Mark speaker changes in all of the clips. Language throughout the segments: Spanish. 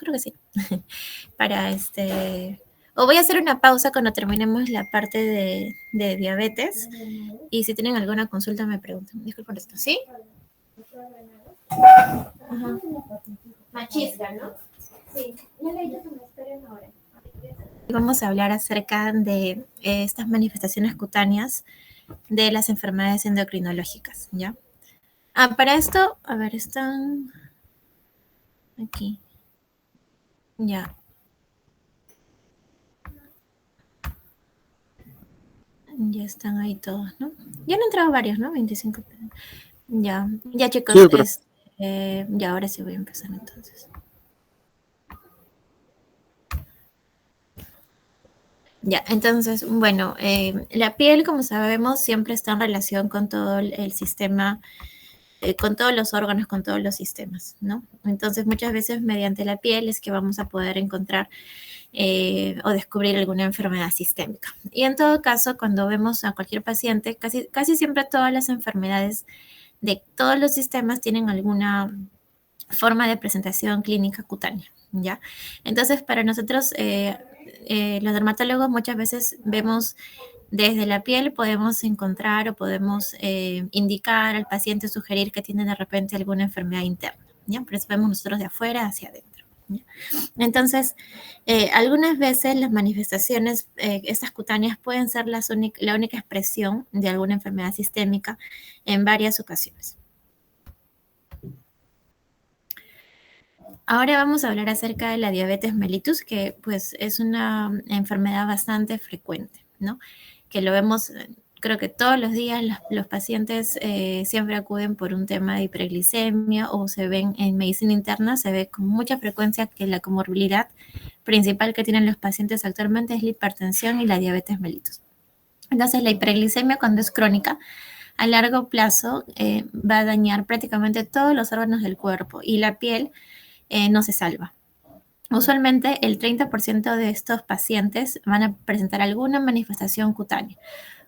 Speaker 1: creo que sí. Para o voy a hacer una pausa cuando terminemos la parte de diabetes. Y si tienen alguna consulta me preguntan. Disculpen esto, ¿sí? Ajá. Machisca, ¿no? Sí. Ya le he dicho que me esperen ahora. Vamos a hablar acerca de estas manifestaciones cutáneas de las enfermedades endocrinológicas, ¿ya? Para esto, a ver, están aquí. Ya. Ya están ahí todos, ¿no? Ya han entrado varios, ¿no? 25. Ya, ya
Speaker 2: Sí,
Speaker 1: chicos,
Speaker 2: pero
Speaker 1: ya ahora sí voy a empezar entonces. Ya, entonces, bueno, la piel, como sabemos, siempre está en relación con todo el sistema, con todos los órganos, con todos los sistemas, ¿no? Entonces, muchas veces mediante la piel es que vamos a poder encontrar o descubrir alguna enfermedad sistémica. Y en todo caso, cuando vemos a cualquier paciente, casi siempre todas las enfermedades de todos los sistemas tienen alguna forma de presentación clínica cutánea, ¿ya? Entonces, para nosotros, los dermatólogos muchas veces vemos desde la piel, podemos encontrar o podemos indicar al paciente, sugerir que tiene de repente alguna enfermedad interna, ¿ya? Por eso vemos nosotros de afuera hacia adentro, ¿ya? Entonces, algunas veces las manifestaciones, estas cutáneas, pueden ser la única expresión de alguna enfermedad sistémica en varias ocasiones. Ahora vamos a hablar acerca de la diabetes mellitus, que pues es una enfermedad bastante frecuente, ¿no? Que lo vemos, creo que todos los días los pacientes siempre acuden por un tema de hiperglicemia o se ven en medicina interna, se ve con mucha frecuencia que la comorbilidad principal que tienen los pacientes actualmente es la hipertensión y la diabetes mellitus. Entonces la hiperglicemia, cuando es crónica, a largo plazo va a dañar prácticamente todos los órganos del cuerpo y la piel no se salva. Usualmente el 30% de estos pacientes van a presentar alguna manifestación cutánea.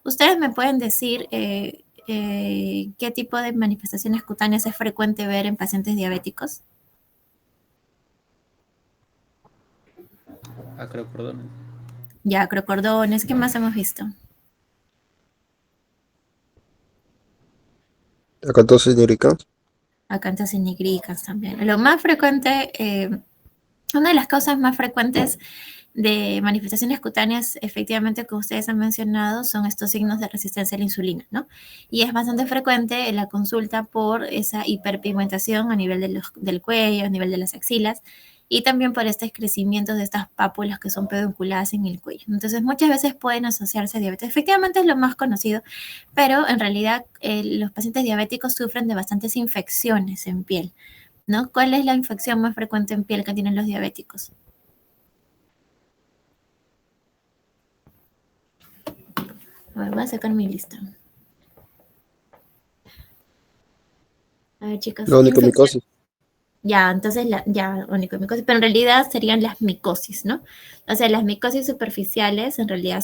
Speaker 1: ¿Ustedes me pueden decir qué tipo de manifestaciones cutáneas es frecuente ver en pacientes diabéticos?
Speaker 3: Acrocordones.
Speaker 1: Ya, acrocordones, ¿qué más hemos visto?
Speaker 2: acantosis nigricans.
Speaker 1: Acanthus nigricans también. Lo más frecuente, una de las causas más frecuentes de manifestaciones cutáneas, efectivamente, como ustedes han mencionado, son estos signos de resistencia a la insulina, ¿no? Y es bastante frecuente en la consulta por esa hiperpigmentación a nivel del cuello, a nivel de las axilas, y también por este crecimiento de estas pápulas que son pedunculadas en el cuello. Entonces, muchas veces pueden asociarse a diabetes. Efectivamente, es lo más conocido, pero en realidad los pacientes diabéticos sufren de bastantes infecciones en piel, ¿no? ¿Cuál es la infección más frecuente en piel que tienen los diabéticos? A ver, voy a sacar mi lista. A ver, chicos,
Speaker 2: La
Speaker 1: ¿qué infección?
Speaker 2: onicomicosis.
Speaker 1: Ya, entonces, ya, onicomicosis, pero en realidad serían las micosis, ¿no? O sea, las micosis superficiales en realidad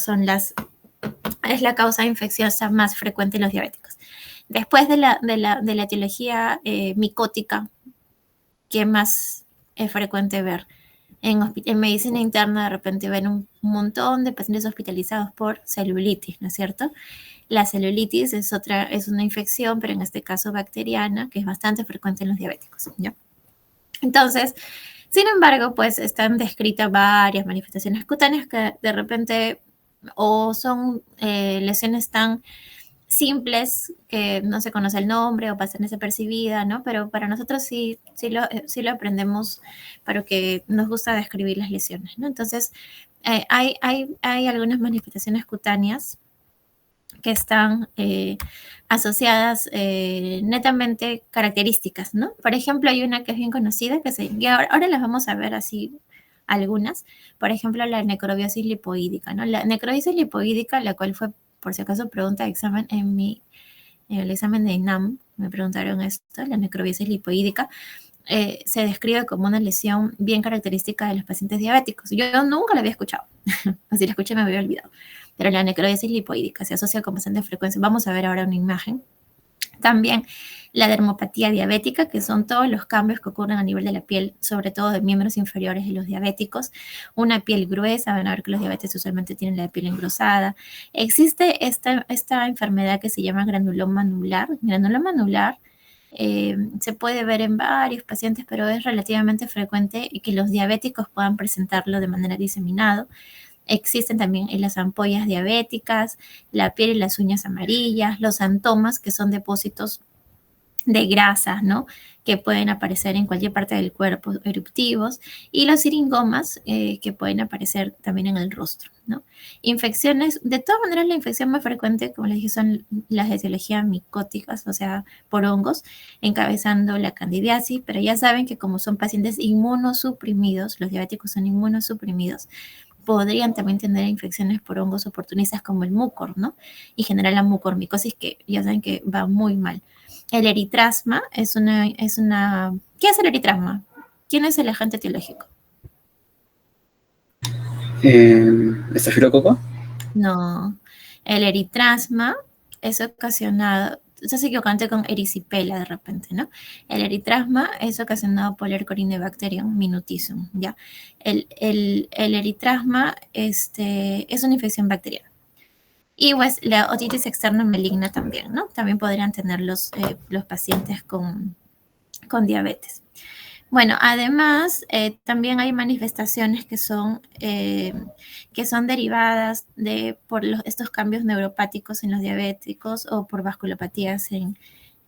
Speaker 1: es la causa infecciosa más frecuente en los diabéticos. Después de la etiología micótica, ¿qué más es frecuente ver? En medicina interna de repente ven un montón de pacientes hospitalizados por celulitis, ¿no es cierto? La celulitis es una infección, pero en este caso bacteriana, que es bastante frecuente en los diabéticos, ¿ya? Entonces, sin embargo, pues están descritas varias manifestaciones cutáneas que de repente o son lesiones tan simples que no se conoce el nombre o pasan desapercibidas, ¿no? Pero para nosotros sí lo aprendemos para que nos gusta describir las lesiones, ¿no? Entonces, hay algunas manifestaciones cutáneas que están asociadas netamente características, ¿no? Por ejemplo, hay una que es bien conocida, y ahora las vamos a ver así algunas, por ejemplo, la necrobiosis lipoídica, ¿no? La necrobisis lipoídica, la cual fue, por si acaso, pregunta de examen en el examen de INAM, me preguntaron esto, la necrobisis lipoídica, se describe como una lesión bien característica de los pacientes diabéticos. Yo nunca la había escuchado, o si la escuché me había olvidado, pero la necrobisis lipoídica se asocia con bastante frecuencia. Vamos a ver ahora una imagen. También La dermopatía diabética, que son todos los cambios que ocurren a nivel de la piel, sobre todo de miembros inferiores de los diabéticos. Una piel gruesa, van a ver que los diabetes usualmente tienen la piel engrosada. Existe esta enfermedad que se llama granuloma anular. Granuloma anular se puede ver en varios pacientes, pero es relativamente frecuente que los diabéticos puedan presentarlo de manera diseminada. Existen también en las ampollas diabéticas, la piel y las uñas amarillas, los antomas, que son depósitos de grasas, ¿no? Que pueden aparecer en cualquier parte del cuerpo, eruptivos, y los siringomas que pueden aparecer también en el rostro, ¿no? Infecciones, de todas maneras, la infección más frecuente, como les dije, son las etiologías micóticas, o sea, por hongos, encabezando la candidiasis, pero ya saben que como son pacientes inmunosuprimidos, los diabéticos son inmunosuprimidos, podrían también tener infecciones por hongos oportunistas como el mucor, ¿no? Y generar la mucormicosis, que ya saben que va muy mal. El eritrasma ¿Qué es el eritrasma? ¿Quién es el agente etiológico?
Speaker 2: ¿Estafilococo?
Speaker 1: No. El eritrasma es ocasionado, estás equivocante con erisipela de repente, ¿no? El eritrasma es ocasionado por el Corynebacterium minutisum, ¿ya? El eritrasma es una infección bacteriana. Y pues la otitis externa maligna también, ¿no? También podrían tener los pacientes con diabetes. Bueno, además, también hay manifestaciones que son derivadas por estos cambios neuropáticos en los diabéticos o por vasculopatías en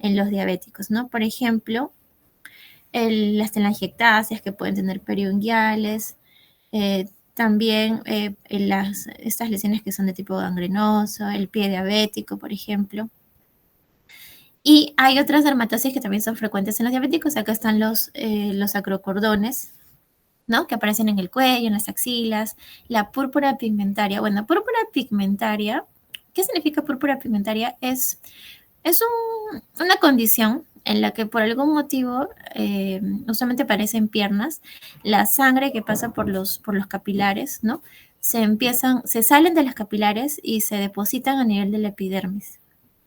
Speaker 1: los diabéticos, ¿no? Por ejemplo, las telangiectasias que pueden tener periunguiales, también estas lesiones que son de tipo gangrenoso, el pie diabético, por ejemplo. Y hay otras dermatosis que también son frecuentes en los diabéticos. Acá están los acrocordones, ¿no? Que aparecen en el cuello, en las axilas. La púrpura pigmentaria. Bueno, púrpura pigmentaria, ¿qué significa púrpura pigmentaria? Es una condición en la que por algún motivo, usualmente aparece en piernas, la sangre que pasa por los capilares, ¿no? Se salen de las capilares y se depositan a nivel de la epidermis,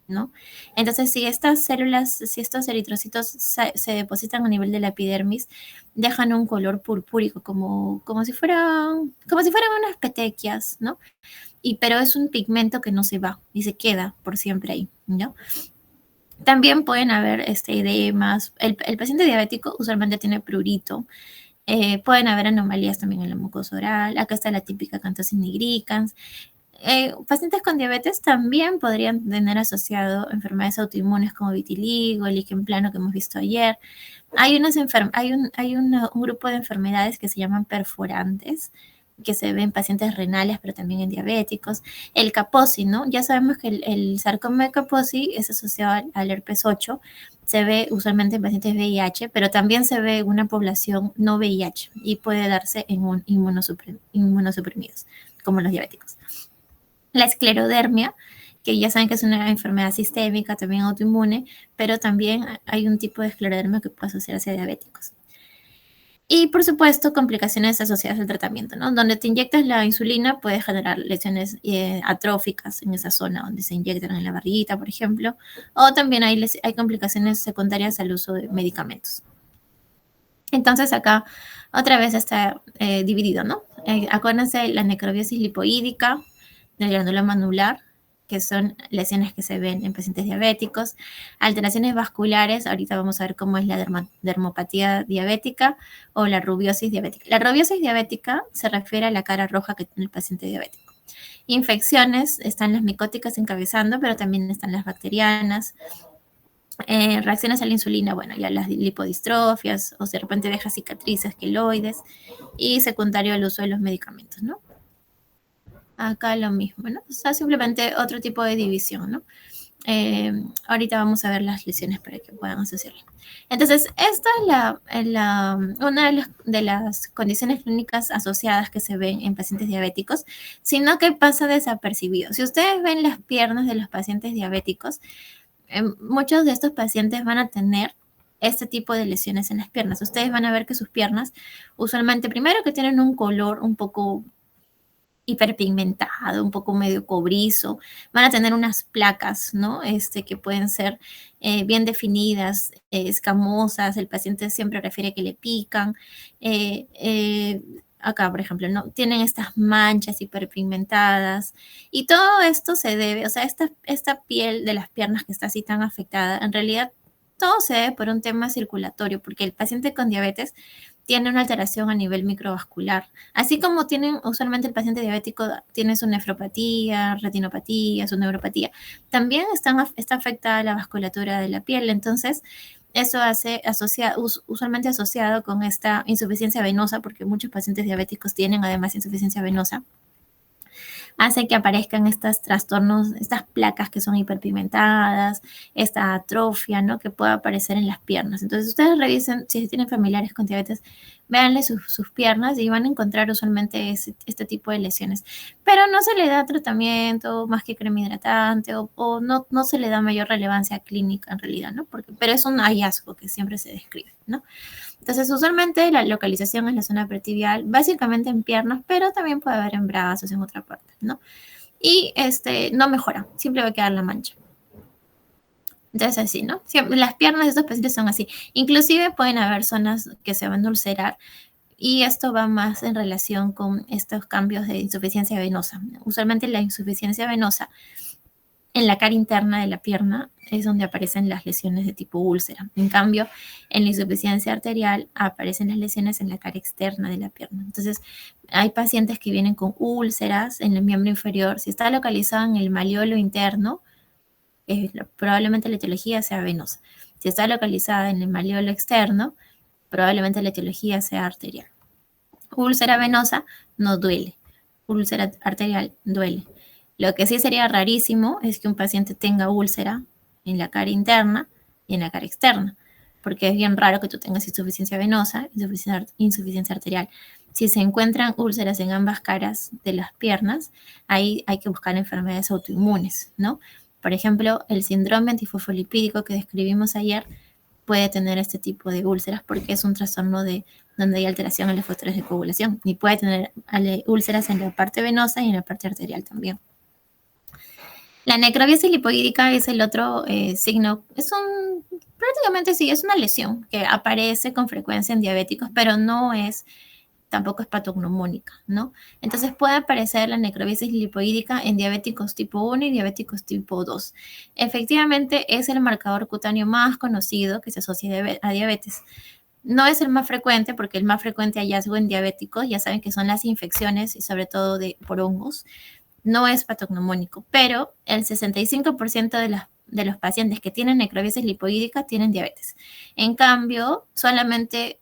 Speaker 1: ¿no? Entonces, si estos eritrocitos se depositan a nivel de la epidermis, dejan un color purpúrico, como si fueran unas petequias, ¿no? Pero es un pigmento que no se va y se queda por siempre ahí, ¿no? También pueden haber edemas. El paciente diabético usualmente tiene prurito. Pueden haber anomalías también en la mucosa oral. Acá está la típica cantosis nigricans. Pacientes con diabetes también podrían tener asociado enfermedades autoinmunes como vitiligo, el líquen plano que hemos visto ayer. Hay un grupo de enfermedades que se llaman perforantes, que se ven en pacientes renales, pero también en diabéticos. El Kaposi, ¿no? Ya sabemos que el sarcoma de Kaposi es asociado al herpes 8, se ve usualmente en pacientes VIH, pero también se ve en una población no VIH y puede darse en inmunosuprimidos, como los diabéticos. La esclerodermia, que ya saben que es una enfermedad sistémica, también autoinmune, pero también hay un tipo de esclerodermia que puede asociarse a diabéticos. Y por supuesto, complicaciones asociadas al tratamiento, ¿no? Donde te inyectas la insulina puede generar lesiones atróficas en esa zona donde se inyectan en la barriguita, por ejemplo, o también hay complicaciones secundarias al uso de medicamentos. Entonces acá otra vez está dividido, ¿no? Acuérdense la necrobiosis lipoídica, del granuloma anular, que son lesiones que se ven en pacientes diabéticos, alteraciones vasculares, ahorita vamos a ver cómo es la dermopatía diabética o la rubiosis diabética. La rubiosis diabética se refiere a la cara roja que tiene el paciente diabético. Infecciones, están las micóticas encabezando, pero también están las bacterianas. Reacciones a la insulina, bueno, ya las lipodistrofias, o de repente deja cicatrices queloides, y secundario al uso de los medicamentos, ¿no? Acá lo mismo, ¿no? O sea, simplemente otro tipo de división, ¿no? Ahorita vamos a ver las lesiones para que puedan asociarlo. Entonces, esta es una de las condiciones clínicas asociadas que se ven en pacientes diabéticos, sino que pasa desapercibido. Si ustedes ven las piernas de los pacientes diabéticos, muchos de estos pacientes van a tener este tipo de lesiones en las piernas. Ustedes van a ver que sus piernas, usualmente, primero que tienen un color un poco hiperpigmentado, un poco medio cobrizo, van a tener unas placas, ¿no? Que pueden ser bien definidas, escamosas, el paciente siempre refiere que le pican. Acá, por ejemplo, ¿no? Tienen estas manchas hiperpigmentadas y todo esto se debe, o sea, esta piel de las piernas que está así tan afectada, en realidad todo se debe por un tema circulatorio, porque el paciente con diabetes tiene una alteración a nivel microvascular. Así como tienen, usualmente el paciente diabético tiene su nefropatía, retinopatía, su neuropatía, también está afectada la vasculatura de la piel. Entonces, eso hace usualmente asociado con esta insuficiencia venosa, porque muchos pacientes diabéticos tienen además insuficiencia venosa, hace que aparezcan estos trastornos, estas placas que son hiperpigmentadas, esta atrofia, ¿no? Que puede aparecer en las piernas. Entonces, ustedes revisen, si tienen familiares con diabetes, véanle sus piernas y van a encontrar usualmente este tipo de lesiones. Pero no se le da tratamiento más que crema hidratante o no se le da mayor relevancia clínica en realidad, ¿no? Pero es un hallazgo que siempre se describe, ¿no? Entonces, usualmente la localización es la zona pretibial, básicamente en piernas, pero también puede haber en brazos, en otra parte, ¿no? Y no mejora, siempre va a quedar la mancha. Entonces, así, ¿no? Siempre, las piernas de estos pacientes son así. Inclusive pueden haber zonas que se van a ulcerar y esto va más en relación con estos cambios de insuficiencia venosa. Usualmente la insuficiencia venosa en la cara interna de la pierna es donde aparecen las lesiones de tipo úlcera. En cambio, en la insuficiencia arterial aparecen las lesiones en la cara externa de la pierna. Entonces, hay pacientes que vienen con úlceras en el miembro inferior. Si está localizado en el maleolo interno, probablemente la etiología sea venosa. Si está localizada en el maleolo externo, probablemente la etiología sea arterial. Úlcera venosa no duele. Úlcera arterial duele. Lo que sí sería rarísimo es que un paciente tenga úlcera en la cara interna y en la cara externa, porque es bien raro que tú tengas insuficiencia venosa, insuficiencia arterial. Si se encuentran úlceras en ambas caras de las piernas, ahí hay que buscar enfermedades autoinmunes, ¿no? Por ejemplo, el síndrome antifosfolipídico que describimos ayer puede tener este tipo de úlceras porque es un trastorno donde hay alteración en los factores de coagulación y puede tener úlceras en la parte venosa y en la parte arterial también. La necrobiopsia lipoídica es el otro signo, prácticamente sí, es una lesión que aparece con frecuencia en diabéticos, pero tampoco es patognomónica, ¿no? Entonces puede aparecer la necrobiopsia lipoídica en diabéticos tipo 1 y diabéticos tipo 2. Efectivamente es el marcador cutáneo más conocido que se asocia a diabetes. No es el más frecuente, porque el más frecuente hallazgo en diabéticos, ya saben que son las infecciones y sobre todo por hongos, no es patognomónico, pero el 65% de los pacientes que tienen necrobiopsia lipoídica tienen diabetes. En cambio, solamente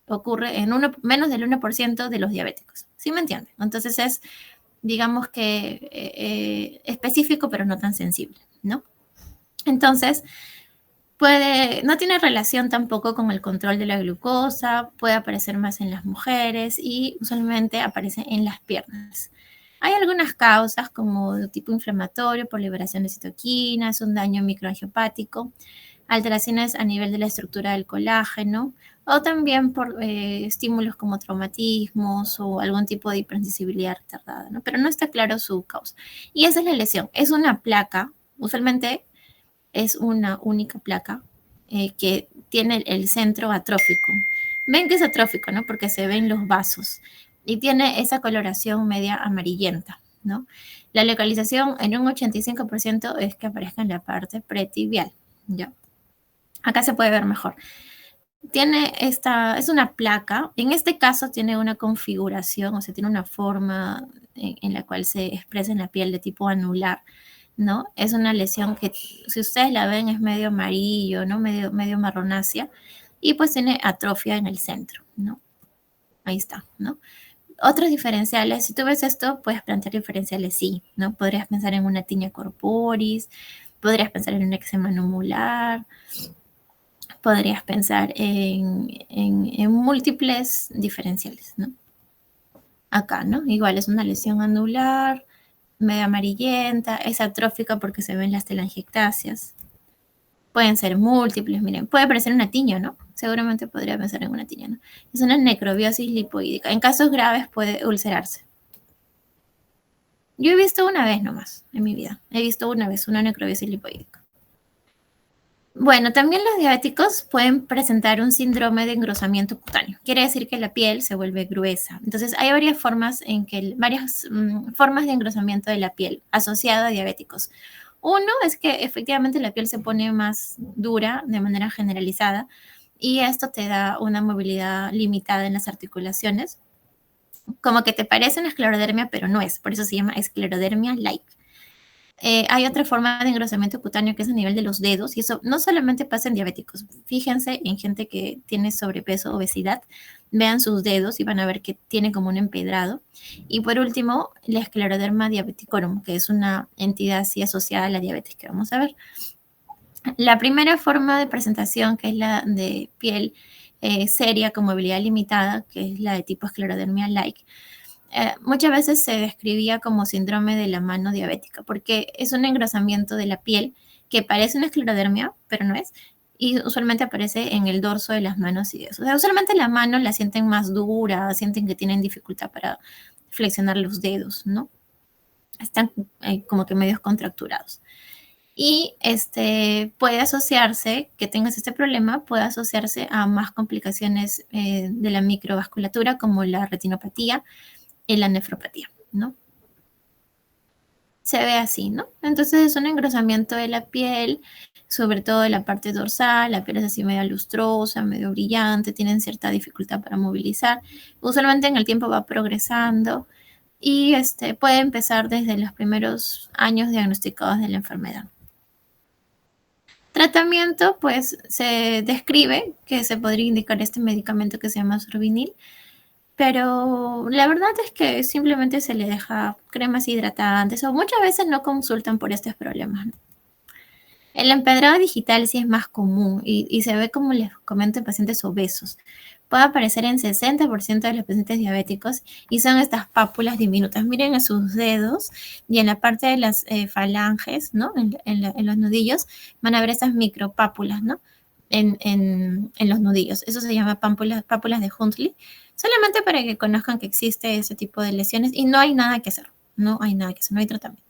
Speaker 1: ocurre en menos del 1% de los diabéticos. ¿Sí me entienden? Entonces es, digamos que específico, pero no tan sensible, ¿no? Entonces, no tiene relación tampoco con el control de la glucosa, puede aparecer más en las mujeres y usualmente aparece en las piernas. Hay algunas causas como de tipo inflamatorio por liberación de citoquinas, un daño microangiopático, alteraciones a nivel de la estructura del colágeno o también por estímulos como traumatismos o algún tipo de hipersensibilidad retardada, ¿no? Pero no está claro su causa. Y esa es la lesión. Es una placa, usualmente es una única placa que tiene el centro atrófico. Ven que es atrófico, ¿no? Porque se ven los vasos y tiene esa coloración media amarillenta, ¿no? La localización en un 85% es que aparezca en la parte pretibial, ¿ya? Acá se puede ver mejor. Es una placa, en este caso tiene una configuración, o sea, tiene una forma en la cual se expresa en la piel de tipo anular, ¿no? Es una lesión que, si ustedes la ven, es medio amarillo, ¿no? Medio marronácea, y pues tiene atrofia en el centro, ¿no? Ahí está, ¿no? Otros diferenciales, si tú ves esto, puedes plantear diferenciales, sí, ¿no? Podrías pensar en una tiña corporis, podrías pensar en un eczema numular, podrías pensar en múltiples diferenciales, ¿no? Acá, ¿no? Igual es una lesión anular, medio amarillenta, es atrófica porque se ven las telangiectasias. Pueden ser múltiples, miren, puede parecer una tiña, ¿no? Seguramente podría pensar en una tiña, ¿no? Es una necrobiosis lipoídica. En casos graves puede ulcerarse. Yo he visto una vez nomás en mi vida. He visto una vez una necrobiopsia lipoídica. Bueno, también los diabéticos pueden presentar un síndrome de engrosamiento cutáneo. Quiere decir que la piel se vuelve gruesa. Entonces, hay varias formas formas de engrosamiento de la piel asociado a diabéticos. Uno es que efectivamente la piel se pone más dura de manera generalizada y esto te da una movilidad limitada en las articulaciones, como que te parece una esclerodermia, pero no es. Por eso se llama esclerodermia light. Hay otra forma de engrosamiento cutáneo que es a nivel de los dedos, y eso no solamente pasa en diabéticos. Fíjense en gente que tiene sobrepeso, obesidad, vean sus dedos y van a ver que tiene como un empedrado. Y por último, la escleroderma diabeticorum, que es una entidad así asociada a la diabetes que vamos a ver. La primera forma de presentación, que es la de piel seria con movilidad limitada, que es la de tipo esclerodermia like, muchas veces se describía como síndrome de la mano diabética, porque es un engrosamiento de la piel que parece una esclerodermia, pero no es, y usualmente aparece en el dorso de las manos y dedos. O sea, usualmente la mano la sienten más dura, sienten que tienen dificultad para flexionar los dedos, ¿no? Están como que medios contracturados. Y puede asociarse, que tengas este problema, puede asociarse a más complicaciones de la microvasculatura, como la retinopatía y la nefropatía, ¿no? Se ve así, ¿no? Entonces es un engrosamiento de la piel, sobre todo de la parte dorsal, la piel es así medio lustrosa, medio brillante, tienen cierta dificultad para movilizar. Usualmente en el tiempo va progresando y puede empezar desde los primeros años diagnosticados de la enfermedad. Tratamiento, pues se describe que se podría indicar este medicamento que se llama Sorvinil, pero la verdad es que simplemente se le deja cremas hidratantes o muchas veces no consultan por estos problemas, ¿no? El empedrado digital sí es más común y se ve, como les comento, en pacientes obesos. Puede aparecer en 60% de los pacientes diabéticos y son estas pápulas diminutas. Miren en sus dedos y en la parte de las falanges, ¿no? En los nudillos van a ver esas micropápulas, ¿no? En los nudillos. Eso se llama pápulas de Huntley. Solamente para que conozcan que existe ese tipo de lesiones y no hay nada que hacer. No hay nada que hacer, no hay tratamiento.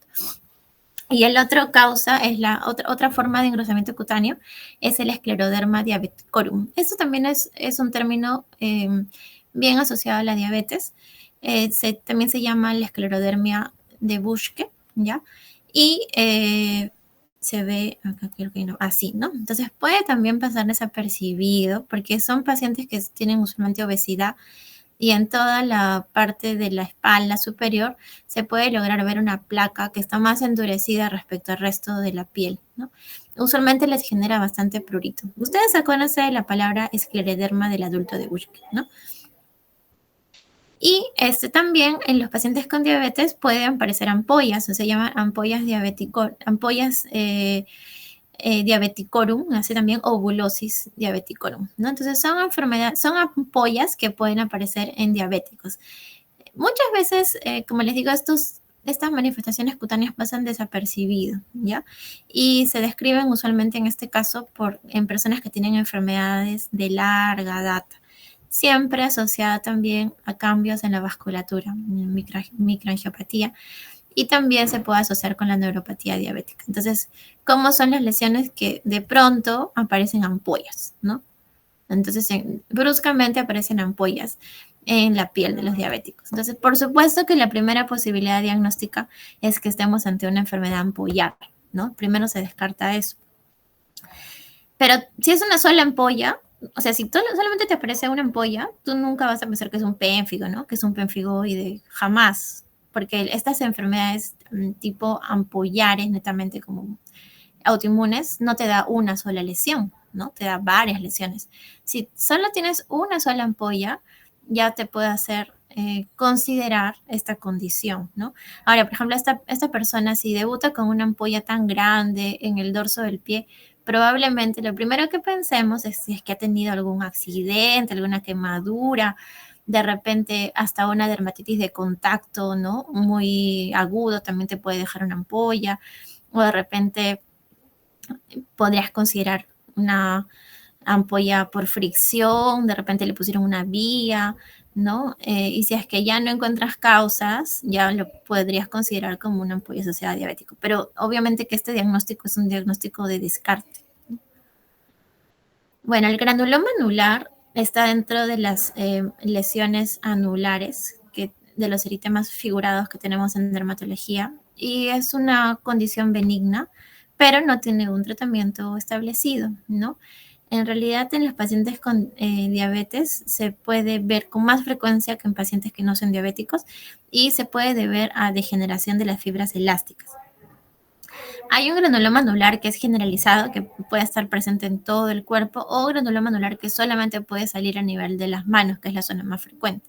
Speaker 1: Y el otro causa es la otra forma de engrosamiento cutáneo, es el escleroderma diabeticorum. Esto también es un término bien asociado a la diabetes. También se llama la esclerodermia de Buschke, ¿ya? Y se ve, acá creo que no, así, ¿no? Entonces puede también pasar desapercibido porque son pacientes que tienen usualmente obesidad y en toda la parte de la espalda superior se puede lograr ver una placa que está más endurecida respecto al resto de la piel, ¿no? Usualmente les genera bastante prurito. Ustedes se conocen de la palabra escleroderma del adulto de Buschke, ¿no? Y también en los pacientes con diabetes pueden aparecer ampollas, o se llaman ampollas diabeticorum, así también ovulosis diabeticorum, ¿no? Entonces son ampollas que pueden aparecer en diabéticos. Muchas veces, como les digo, estas manifestaciones cutáneas pasan desapercibido, ¿ya? Y se describen usualmente en este caso en personas que tienen enfermedades de larga data, siempre asociada también a cambios en la vasculatura, microangiopatía, y también se puede asociar con la neuropatía diabética. Entonces, ¿cómo son las lesiones que de pronto aparecen ampollas, ¿no? Entonces, bruscamente aparecen ampollas en la piel de los diabéticos. Entonces, por supuesto que la primera posibilidad diagnóstica es que estemos ante una enfermedad ampollar, ¿no? Primero se descarta eso. Pero si es una sola ampolla, o sea, si solamente te aparece una ampolla, tú nunca vas a pensar que es un pénfigo, ¿no? Que es un pemfigoide, jamás. Porque estas enfermedades tipo ampollares, netamente como autoinmunes, no te da una sola lesión, ¿no? Te da varias lesiones. Si solo tienes una sola ampolla, ya te puede hacer considerar esta condición, ¿no? Ahora, por ejemplo, esta persona, si debuta con una ampolla tan grande en el dorso del pie, probablemente lo primero que pensemos es si es que ha tenido algún accidente, alguna quemadura, de repente hasta una dermatitis de contacto, ¿no? Muy agudo también te puede dejar una ampolla, o de repente podrías considerar una ampolla por fricción, de repente le pusieron una vía, ¿no? Y si es que ya no encuentras causas, ya lo podrías considerar como una ampolla asociada a diabético. Pero obviamente que este diagnóstico es un diagnóstico de descarte. Bueno, el granuloma anular está dentro de las lesiones anulares, de los eritemas figurados que tenemos en dermatología, y es una condición benigna, pero no tiene un tratamiento establecido, ¿no? En realidad, en los pacientes con diabetes se puede ver con más frecuencia que en pacientes que no son diabéticos y se puede deber a degeneración de las fibras elásticas. Hay un granuloma anular que es generalizado, que puede estar presente en todo el cuerpo, o granuloma anular que solamente puede salir a nivel de las manos, que es la zona más frecuente.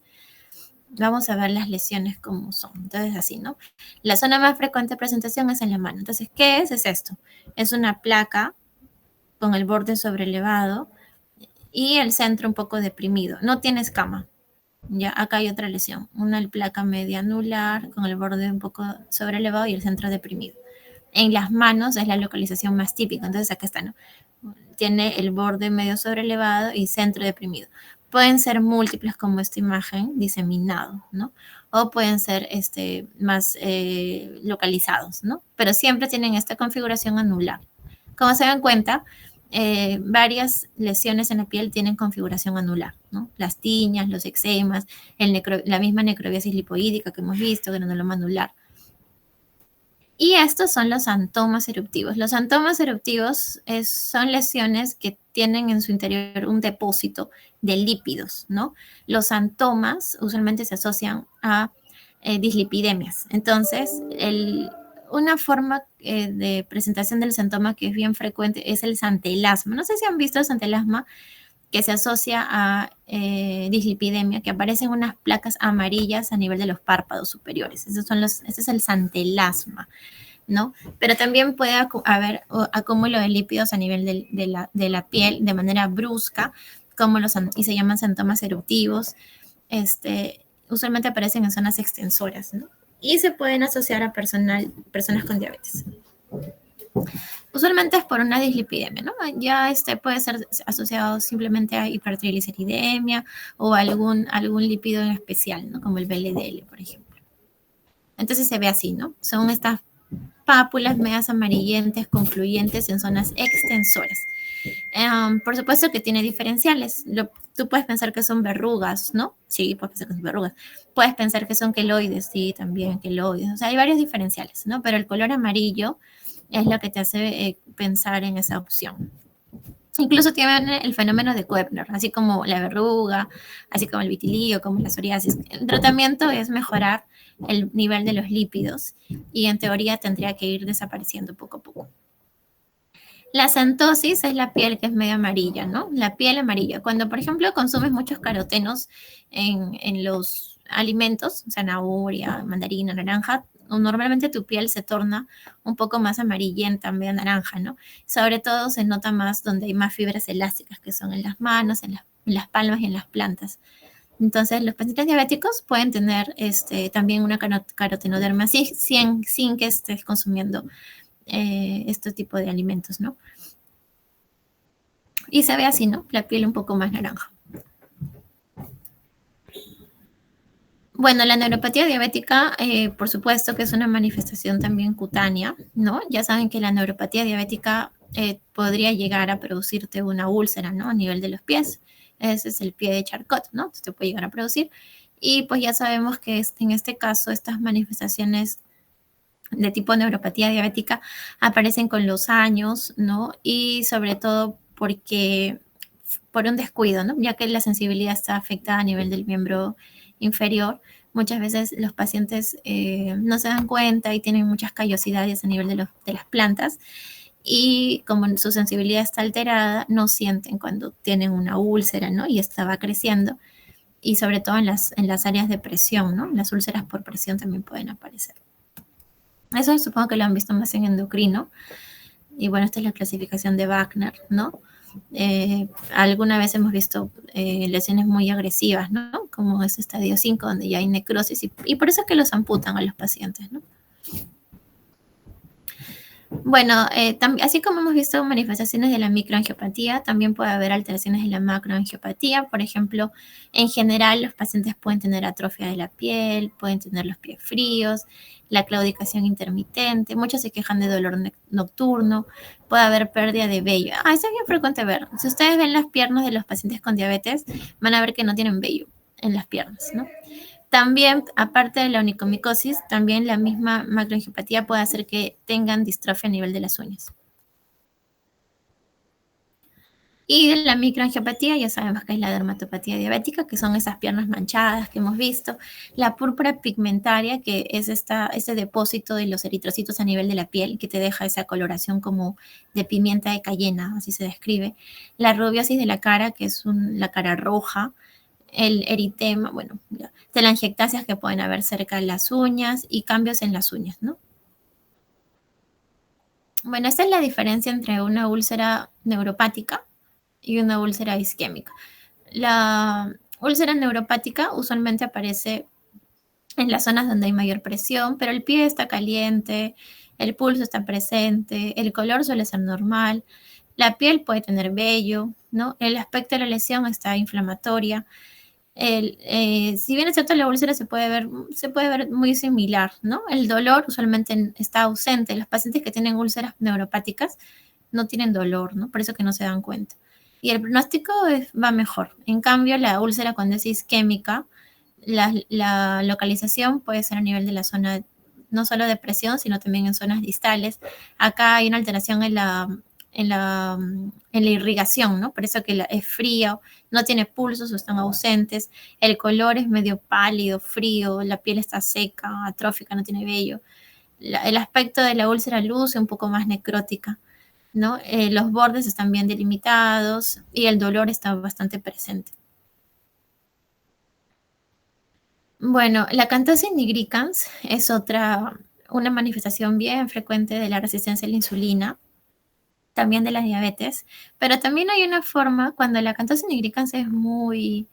Speaker 1: Vamos a ver las lesiones como son. Entonces, así, ¿no? La zona más frecuente de presentación es en la mano. Entonces, ¿qué es? Es esto. Es una placa con el borde sobrelevado y el centro un poco deprimido. No tiene escama. Ya, acá hay otra lesión. Una placa media anular con el borde un poco sobrelevado y el centro deprimido. En las manos es la localización más típica. Entonces, acá está, ¿no? Tiene el borde medio sobrelevado y centro deprimido. Pueden ser múltiples como esta imagen, diseminado, ¿no? O pueden ser más localizados, ¿no? Pero siempre tienen esta configuración anular. Como se dan cuenta, varias lesiones en la piel tienen configuración anular, ¿no? Las tiñas, los eczemas, la misma necrobiasis lipoídica que hemos visto, granuloma anular. Y estos son los antomas eruptivos. Los antomas eruptivos son lesiones que tienen en su interior un depósito de lípidos, ¿no? Los antomas usualmente se asocian a dislipidemias. Entonces, una forma de presentación del santoma que es bien frecuente es el santelasma. No sé si han visto el santelasma que se asocia a dislipidemia, que aparecen unas placas amarillas a nivel de los párpados superiores. Ese es el santelasma, ¿no? Pero también puede haber acúmulo de lípidos a nivel de la piel de manera brusca, y se llaman síntomas eruptivos. Usualmente aparecen en zonas extensoras, ¿no? Y se pueden asociar a personas con diabetes. Usualmente es por una dislipidemia, ¿no? Ya puede ser asociado simplemente a hipertrigliceridemia o algún lípido en especial, ¿no? Como el VLDL, por ejemplo. Entonces se ve así, ¿no? Son estas pápulas medias amarillentas, confluyentes en zonas extensoras. Por supuesto que tiene diferenciales. Tú puedes pensar que son verrugas, ¿no? Sí, puedes pensar que son verrugas. Puedes pensar que son queloides, sí, también queloides. O sea, hay varios diferenciales, ¿no? Pero el color amarillo es lo que te hace pensar en esa opción. Incluso tiene el fenómeno de Koebner, así como la verruga, así como el vitiligo, como la psoriasis. El tratamiento es mejorar el nivel de los lípidos y en teoría tendría que ir desapareciendo poco a poco. La xantosis es la piel que es medio amarilla, ¿no? La piel amarilla. Cuando, por ejemplo, consumes muchos carotenos en los alimentos, zanahoria, mandarina, naranja, normalmente tu piel se torna un poco más amarillenta, medio naranja, ¿no? Sobre todo se nota más donde hay más fibras elásticas, que son en las manos, en las palmas y en las plantas. Entonces, los pacientes diabéticos pueden tener también una carotenoderma sin que estés consumiendo este tipo de alimentos, ¿no? Y se ve así, ¿no? La piel un poco más naranja. Bueno, la neuropatía diabética, por supuesto que es una manifestación también cutánea, ¿no? Ya saben que la neuropatía diabética podría llegar a producirte una úlcera, ¿no? A nivel de los pies. Ese es el pie de Charcot, ¿no? Entonces te puede llegar a producir. Y pues ya sabemos que en este caso estas manifestaciones de tipo neuropatía diabética aparecen con los años, ¿no? Y sobre todo por un descuido, ¿no? Ya que la sensibilidad está afectada a nivel del miembro inferior, muchas veces los pacientes no se dan cuenta y tienen muchas callosidades a nivel de las plantas y como su sensibilidad está alterada, no sienten cuando tienen una úlcera, ¿no? Y esta va creciendo y sobre todo en las áreas de presión, ¿no? Las úlceras por presión también pueden aparecer. Eso supongo que lo han visto más en endocrino. Y bueno, esta es la clasificación de Wagner, ¿no? Alguna vez hemos visto lesiones muy agresivas, ¿no? Como es estadio 5, donde ya hay necrosis, y por eso es que los amputan a los pacientes, ¿no? Bueno, así como hemos visto manifestaciones de la microangiopatía, también puede haber alteraciones de la macroangiopatía. Por ejemplo, en general los pacientes pueden tener atrofia de la piel, pueden tener los pies fríos, la claudicación intermitente, muchos se quejan de dolor nocturno, puede haber pérdida de vello. Eso es bien frecuente ver. Si ustedes ven las piernas de los pacientes con diabetes, van a ver que no tienen vello en las piernas, ¿no? También, aparte de la onicomicosis, también la misma macroangiopatía puede hacer que tengan distrofia a nivel de las uñas. Y de la microangiopatía ya sabemos que es la dermatopatía diabética, que son esas piernas manchadas que hemos visto. La púrpura pigmentaria, que es este depósito de los eritrocitos a nivel de la piel, que te deja esa coloración como de pimienta de cayena, así se describe. La rubiosis de la cara, que es la cara roja. El eritema, bueno, telangiectasias que pueden haber cerca de las uñas y cambios en las uñas, ¿no? Bueno, esta es la diferencia entre una úlcera neuropática y una úlcera isquémica. La úlcera neuropática usualmente aparece en las zonas donde hay mayor presión, pero el pie está caliente, el pulso está presente, el color suele ser normal, la piel puede tener vello, ¿no? El aspecto de la lesión está inflamatoria. Si bien es cierto, la úlcera se puede ver muy similar, ¿no? El dolor usualmente está ausente. Los pacientes que tienen úlceras neuropáticas no tienen dolor, ¿no? Por eso que no se dan cuenta. Y el pronóstico va mejor. En cambio, la úlcera cuando es isquémica, la localización puede ser a nivel de la zona, no solo de presión, sino también en zonas distales. Acá hay una alteración en la irrigación, ¿no? Por eso que es frío, no tiene pulsos o están ausentes, el color es medio pálido, frío, la piel está seca, atrófica, no tiene vello. El aspecto de la úlcera luce un poco más necrótica, ¿no? Los bordes están bien delimitados y el dolor está bastante presente. Bueno, la cantosis nigricans es una manifestación bien frecuente de la resistencia a la insulina, también de la diabetes, pero también hay una forma cuando la cantosis nigricans es muy,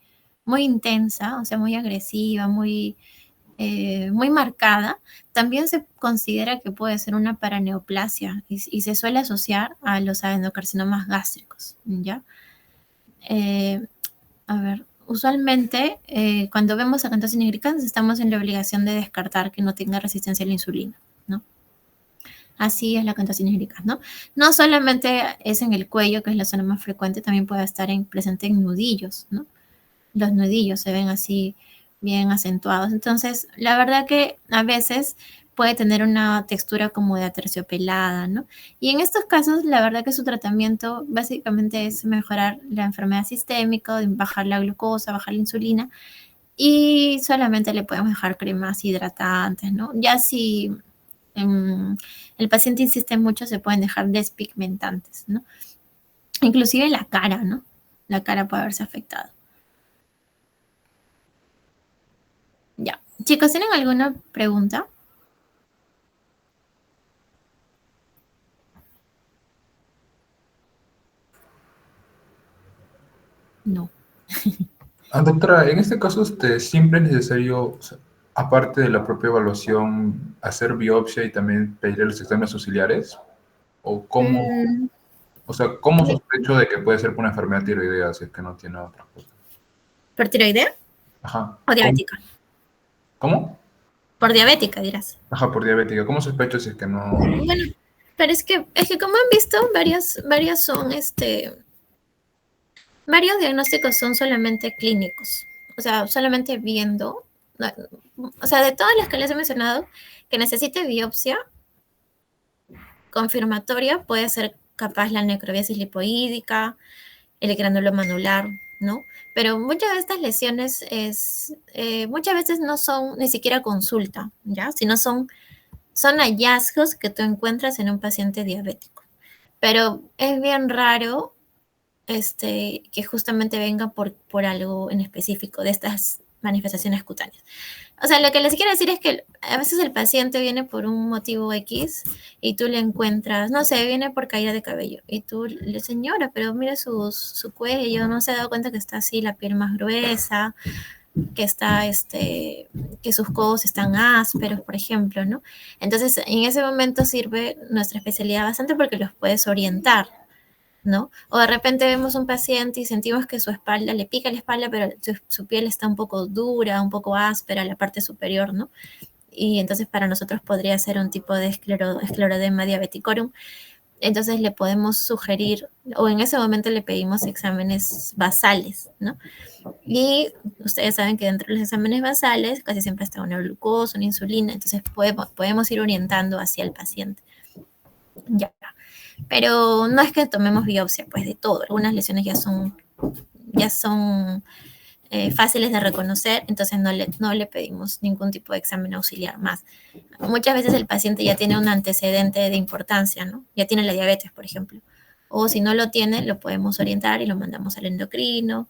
Speaker 1: muy intensa, o sea, muy agresiva, muy marcada, también se considera que puede ser una paraneoplasia y se suele asociar a los adenocarcinomas gástricos, ¿ya? Eh, a ver, usualmente cuando vemos acantosis nigricans estamos en la obligación de descartar que no tenga resistencia a la insulina, ¿no? Así es la acantosis nigricans, ¿no? No solamente es en el cuello, que es la zona más frecuente, también puede estar presente en nudillos, ¿no? Los nudillos se ven así bien acentuados. Entonces, la verdad que a veces puede tener una textura como de aterciopelada, ¿no? Y en estos casos, la verdad que su tratamiento básicamente es mejorar la enfermedad sistémica, bajar la glucosa, bajar la insulina, y solamente le podemos dejar cremas hidratantes, ¿no? Ya si el paciente insiste mucho, se pueden dejar despigmentantes, ¿no? Inclusive la cara, ¿no? La cara puede verse afectada. Ya. Chicos, ¿tienen alguna pregunta? No.
Speaker 2: Doctora, en este caso, siempre es necesario, o sea, aparte de la propia evaluación, hacer biopsia y también pedir los exámenes auxiliares. ¿O cómo,
Speaker 1: Mm,
Speaker 2: o sea, cómo sospecho de que puede ser por una enfermedad tiroidea si es que no tiene otra cosa?
Speaker 1: ¿Por tiroidea
Speaker 2: Ajá.
Speaker 1: o
Speaker 2: ¿Cómo?
Speaker 1: diabética?
Speaker 2: ¿Cómo?
Speaker 1: Por diabética, dirás.
Speaker 2: Ajá, por diabética. ¿Cómo sospecho si es que no?
Speaker 1: Bueno, pero es que como han visto, varios diagnósticos son solamente clínicos. O sea, solamente viendo, o sea, de todas las que les he mencionado, que necesite biopsia confirmatoria, puede ser capaz la necrobiasis lipoídica, el granuloma anular, ¿no? Pero muchas de estas lesiones muchas veces no son ni siquiera consulta, ¿ya? Sino son hallazgos que tú encuentras en un paciente diabético. Pero es bien raro que justamente venga por algo en específico de estas manifestaciones cutáneas. O sea, lo que les quiero decir es que a veces el paciente viene por un motivo X y tú le encuentras, no sé, viene por caída de cabello y tú le señora, pero mire su cuello, no se ha dado cuenta que está así, la piel más gruesa, que está, que sus codos están ásperos, por ejemplo, ¿no? Entonces, en ese momento sirve nuestra especialidad bastante porque los puedes orientar, ¿no? O de repente vemos un paciente y sentimos que su espalda, le pica la espalda, pero su piel está un poco dura, un poco áspera, la parte superior, ¿no? Y entonces para nosotros podría ser un tipo de escleroderma diabeticorum. Entonces le podemos sugerir, o en ese momento le pedimos exámenes basales, ¿no? Y ustedes saben que dentro de los exámenes basales casi siempre está una glucosa, una insulina, entonces podemos ir orientando hacia el paciente. Ya. Pero no es que tomemos biopsia, pues de todo. Algunas lesiones ya son fáciles de reconocer, entonces no le pedimos ningún tipo de examen auxiliar más. Muchas veces el paciente ya tiene un antecedente de importancia, ¿no? Ya tiene la diabetes, por ejemplo. O si no lo tiene, lo podemos orientar y lo mandamos al endocrino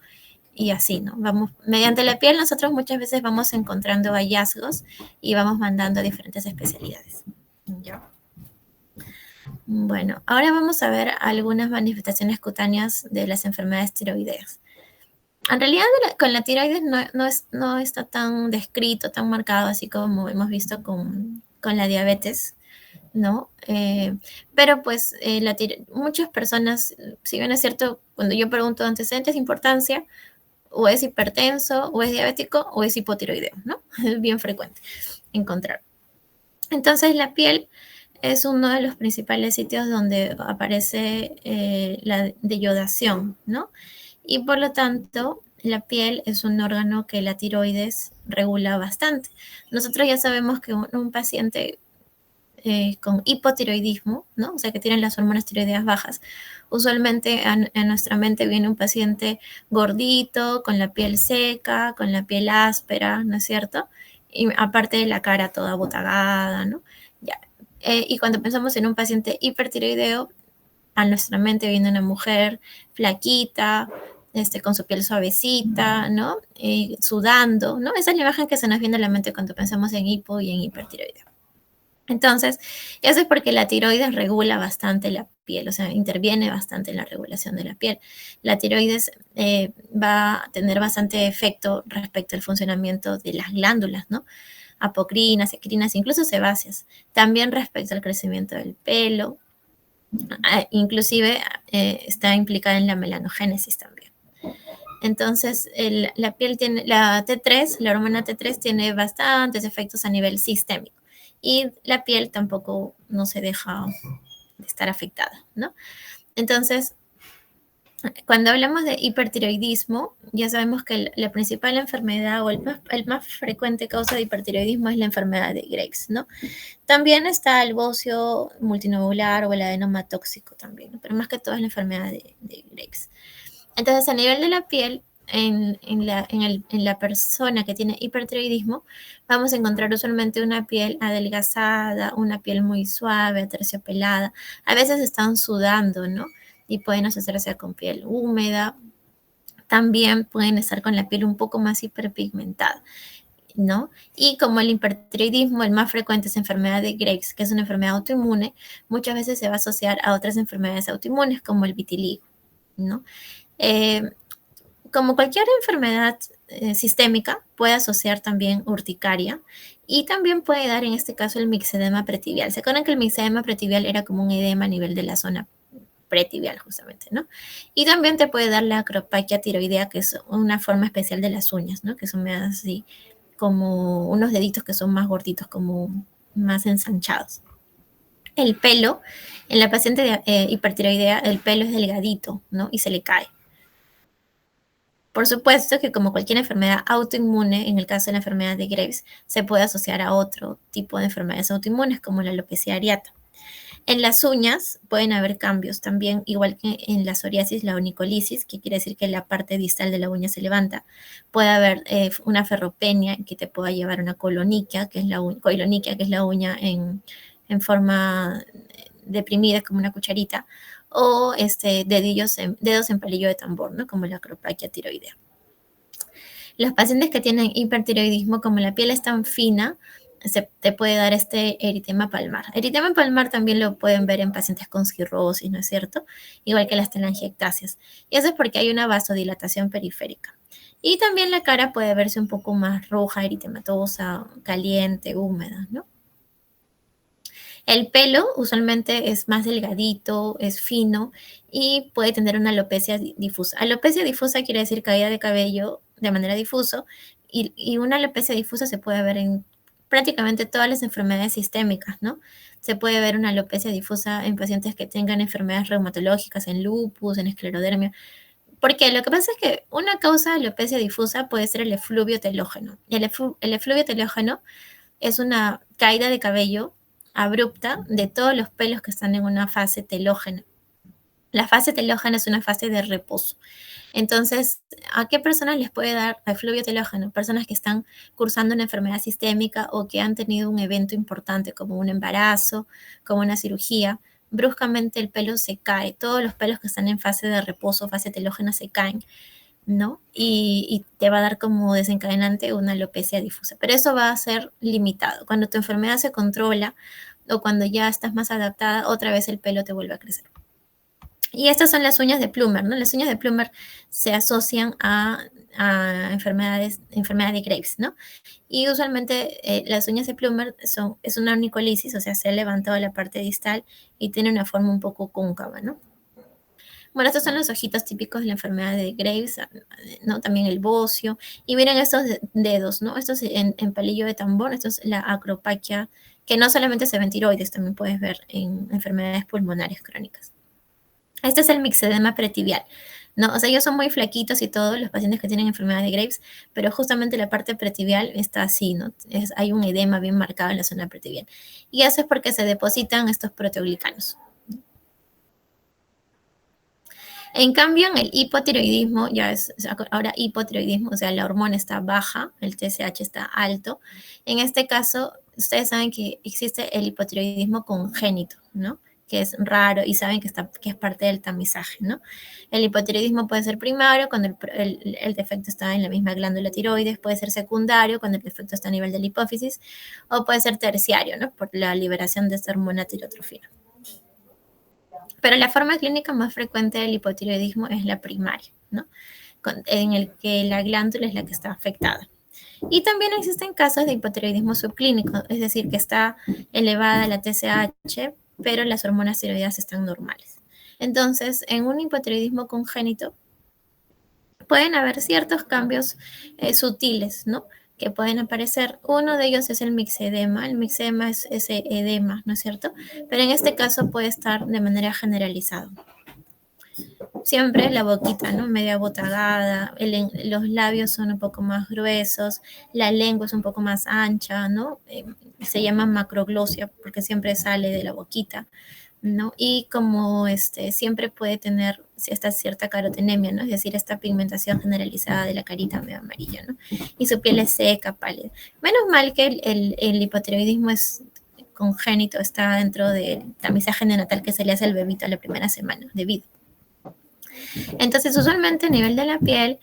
Speaker 1: y así, ¿no? Vamos, mediante la piel nosotros muchas veces vamos encontrando hallazgos y vamos mandando a diferentes especialidades. ¿Ya? Bueno, ahora vamos a ver algunas manifestaciones cutáneas de las enfermedades tiroideas. En realidad con la tiroides no está tan descrito, tan marcado así como hemos visto con la diabetes, ¿no? Pero pues muchas personas, si bien es cierto, cuando yo pregunto antecedentes de importancia, o es hipertenso, o es diabético, o es hipotiroideo, ¿no? Es bien frecuente encontrar. Entonces la piel es uno de los principales sitios donde aparece la deyodación, ¿no? Y por lo tanto, la piel es un órgano que la tiroides regula bastante. Nosotros ya sabemos que un paciente con hipotiroidismo, ¿no? O sea, que tienen las hormonas tiroideas bajas, usualmente en nuestra mente viene un paciente gordito, con la piel seca, con la piel áspera, ¿no es cierto? Y aparte de la cara toda botagada, ¿no? Ya. Y cuando pensamos en un paciente hipertiroideo, a nuestra mente viene una mujer flaquita, con su piel suavecita, ¿no? Sudando, ¿no? Esa es la imagen que se nos viene a la mente cuando pensamos en hipo y en hipertiroideo. Entonces, eso es porque la tiroides regula bastante la piel, o sea, interviene bastante en la regulación de la piel. La tiroides va a tener bastante efecto respecto al funcionamiento de las glándulas, ¿no? Apocrinas, ecrinas, incluso sebáceas. También respecto al crecimiento del pelo, inclusive está implicada en la melanogénesis también. Entonces, la piel tiene, la T3, la hormona T3 tiene bastantes efectos a nivel sistémico y la piel tampoco no se deja de estar afectada, ¿no? Entonces, cuando hablamos de hipertiroidismo, ya sabemos que la principal enfermedad o el más frecuente causa de hipertiroidismo es la enfermedad de Graves, ¿no? También está el bocio multinodular o el adenoma tóxico también, ¿no? Pero más que todo es la enfermedad de Graves. Entonces, a nivel de la piel, en la persona que tiene hipertiroidismo, vamos a encontrar usualmente una piel adelgazada, una piel muy suave, aterciopelada. A veces están sudando, ¿no? Y pueden asociarse con piel húmeda. También pueden estar con la piel un poco más hiperpigmentada, ¿no? Y como el hipertiroidismo, el más frecuente es enfermedad de Graves, que es una enfermedad autoinmune, muchas veces se va a asociar a otras enfermedades autoinmunes como el vitiligo, ¿no? Como cualquier enfermedad sistémica, puede asociar también urticaria y también puede dar en este caso el mixedema pretibial. ¿Se acuerdan que el mixedema pretibial era como un edema a nivel de la zona pretibial justamente, ¿no? Y también te puede dar la acropaquia tiroidea, que es una forma especial de las uñas, ¿no? Que son así como unos deditos que son más gorditos, como más ensanchados. El pelo, en la paciente hipertiroidea, el pelo es delgadito, ¿no? Y se le cae. Por supuesto que como cualquier enfermedad autoinmune, en el caso de la enfermedad de Graves, se puede asociar a otro tipo de enfermedades autoinmunes como la alopecia areata. En las uñas pueden haber cambios también, igual que en la psoriasis, la onicolisis, que quiere decir que la parte distal de la uña se levanta. Puede haber una ferropenia que te pueda llevar a una coloniquia, que es la uña en forma deprimida como una cucharita, o dedos en palillo de tambor, ¿no? Como la acropaquia tiroidea. Los pacientes que tienen hipertiroidismo, como la piel es tan fina, te puede dar este eritema palmar. Eritema palmar también lo pueden ver en pacientes con cirrosis, ¿no es cierto? Igual que las telangiectasias. Y eso es porque hay una vasodilatación periférica. Y también la cara puede verse un poco más roja, eritematosa, caliente, húmeda, ¿no? El pelo usualmente es más delgadito, es fino y puede tener una alopecia difusa. Alopecia difusa quiere decir caída de cabello de manera difuso y una alopecia difusa se puede ver en prácticamente todas las enfermedades sistémicas, ¿no? Se puede ver una alopecia difusa en pacientes que tengan enfermedades reumatológicas, en lupus, en esclerodermia. Porque lo que pasa es que una causa de alopecia difusa puede ser el efluvio telógeno. El efluvio telógeno es una caída de cabello abrupta de todos los pelos que están en una fase telógena. La fase telógena es una fase de reposo. Entonces, ¿a qué personas les puede dar efluvio telógeno? Personas que están cursando una enfermedad sistémica o que han tenido un evento importante como un embarazo, como una cirugía. Bruscamente el pelo se cae, todos los pelos que están en fase de reposo, fase telógena, se caen, ¿no? Y te va a dar como desencadenante una alopecia difusa. Pero eso va a ser limitado. Cuando tu enfermedad se controla o cuando ya estás más adaptada, otra vez el pelo te vuelve a crecer. Y estas son las uñas de Plummer, ¿no? Las uñas de Plummer se asocian a enfermedad de Graves, ¿no? Y usualmente las uñas de Plummer es una onicolisis, o sea, se ha levantado la parte distal y tiene una forma un poco cóncava, ¿no? Bueno, estos son los ojitos típicos de la enfermedad de Graves, ¿no? También el bocio. Y miren estos dedos, ¿no? Estos en palillo de tambor, esto es la acropaquia, que no solamente se ve en tiroides, también puedes ver en enfermedades pulmonares crónicas. Este es el mixedema pretibial, ¿no? O sea, ellos son muy flaquitos y todos los pacientes que tienen enfermedad de Graves, pero justamente la parte pretibial está así, ¿no? Hay un edema bien marcado en la zona pretibial. Y eso es porque se depositan estos proteoglicanos. En cambio, en el hipotiroidismo, ahora hipotiroidismo, o sea, la hormona está baja, el TSH está alto. En este caso, ustedes saben que existe el hipotiroidismo congénito, ¿no? Que es raro y saben que es parte del tamizaje, ¿no? El hipotiroidismo puede ser primario cuando el defecto está en la misma glándula tiroides, puede ser secundario cuando el defecto está a nivel de la hipófisis, o puede ser terciario, ¿no? Por la liberación de esta hormona tirotrofina. Pero la forma clínica más frecuente del hipotiroidismo es la primaria, ¿no? En el que la glándula es la que está afectada. Y también existen casos de hipotiroidismo subclínico, es decir, que está elevada la TSH, pero las hormonas tiroideas están normales. Entonces, en un hipotiroidismo congénito pueden haber ciertos cambios sutiles, ¿no? Que pueden aparecer. Uno de ellos es el mixedema. El mixedema es ese edema, ¿no es cierto? Pero en este caso puede estar de manera generalizada. Siempre la boquita, ¿no? Media botagada, los labios son un poco más gruesos, la lengua es un poco más ancha, ¿no? Se llama macroglosia porque siempre sale de la boquita, ¿no? Y como siempre puede tener esta cierta carotenemia, ¿no? Es decir, esta pigmentación generalizada de la carita medio amarilla, ¿no? Y su piel es seca, pálida. Menos mal que el hipotiroidismo es congénito, está dentro del tamizaje neonatal que se le hace al bebito a la primera semana de vida. Entonces, usualmente a nivel de la piel,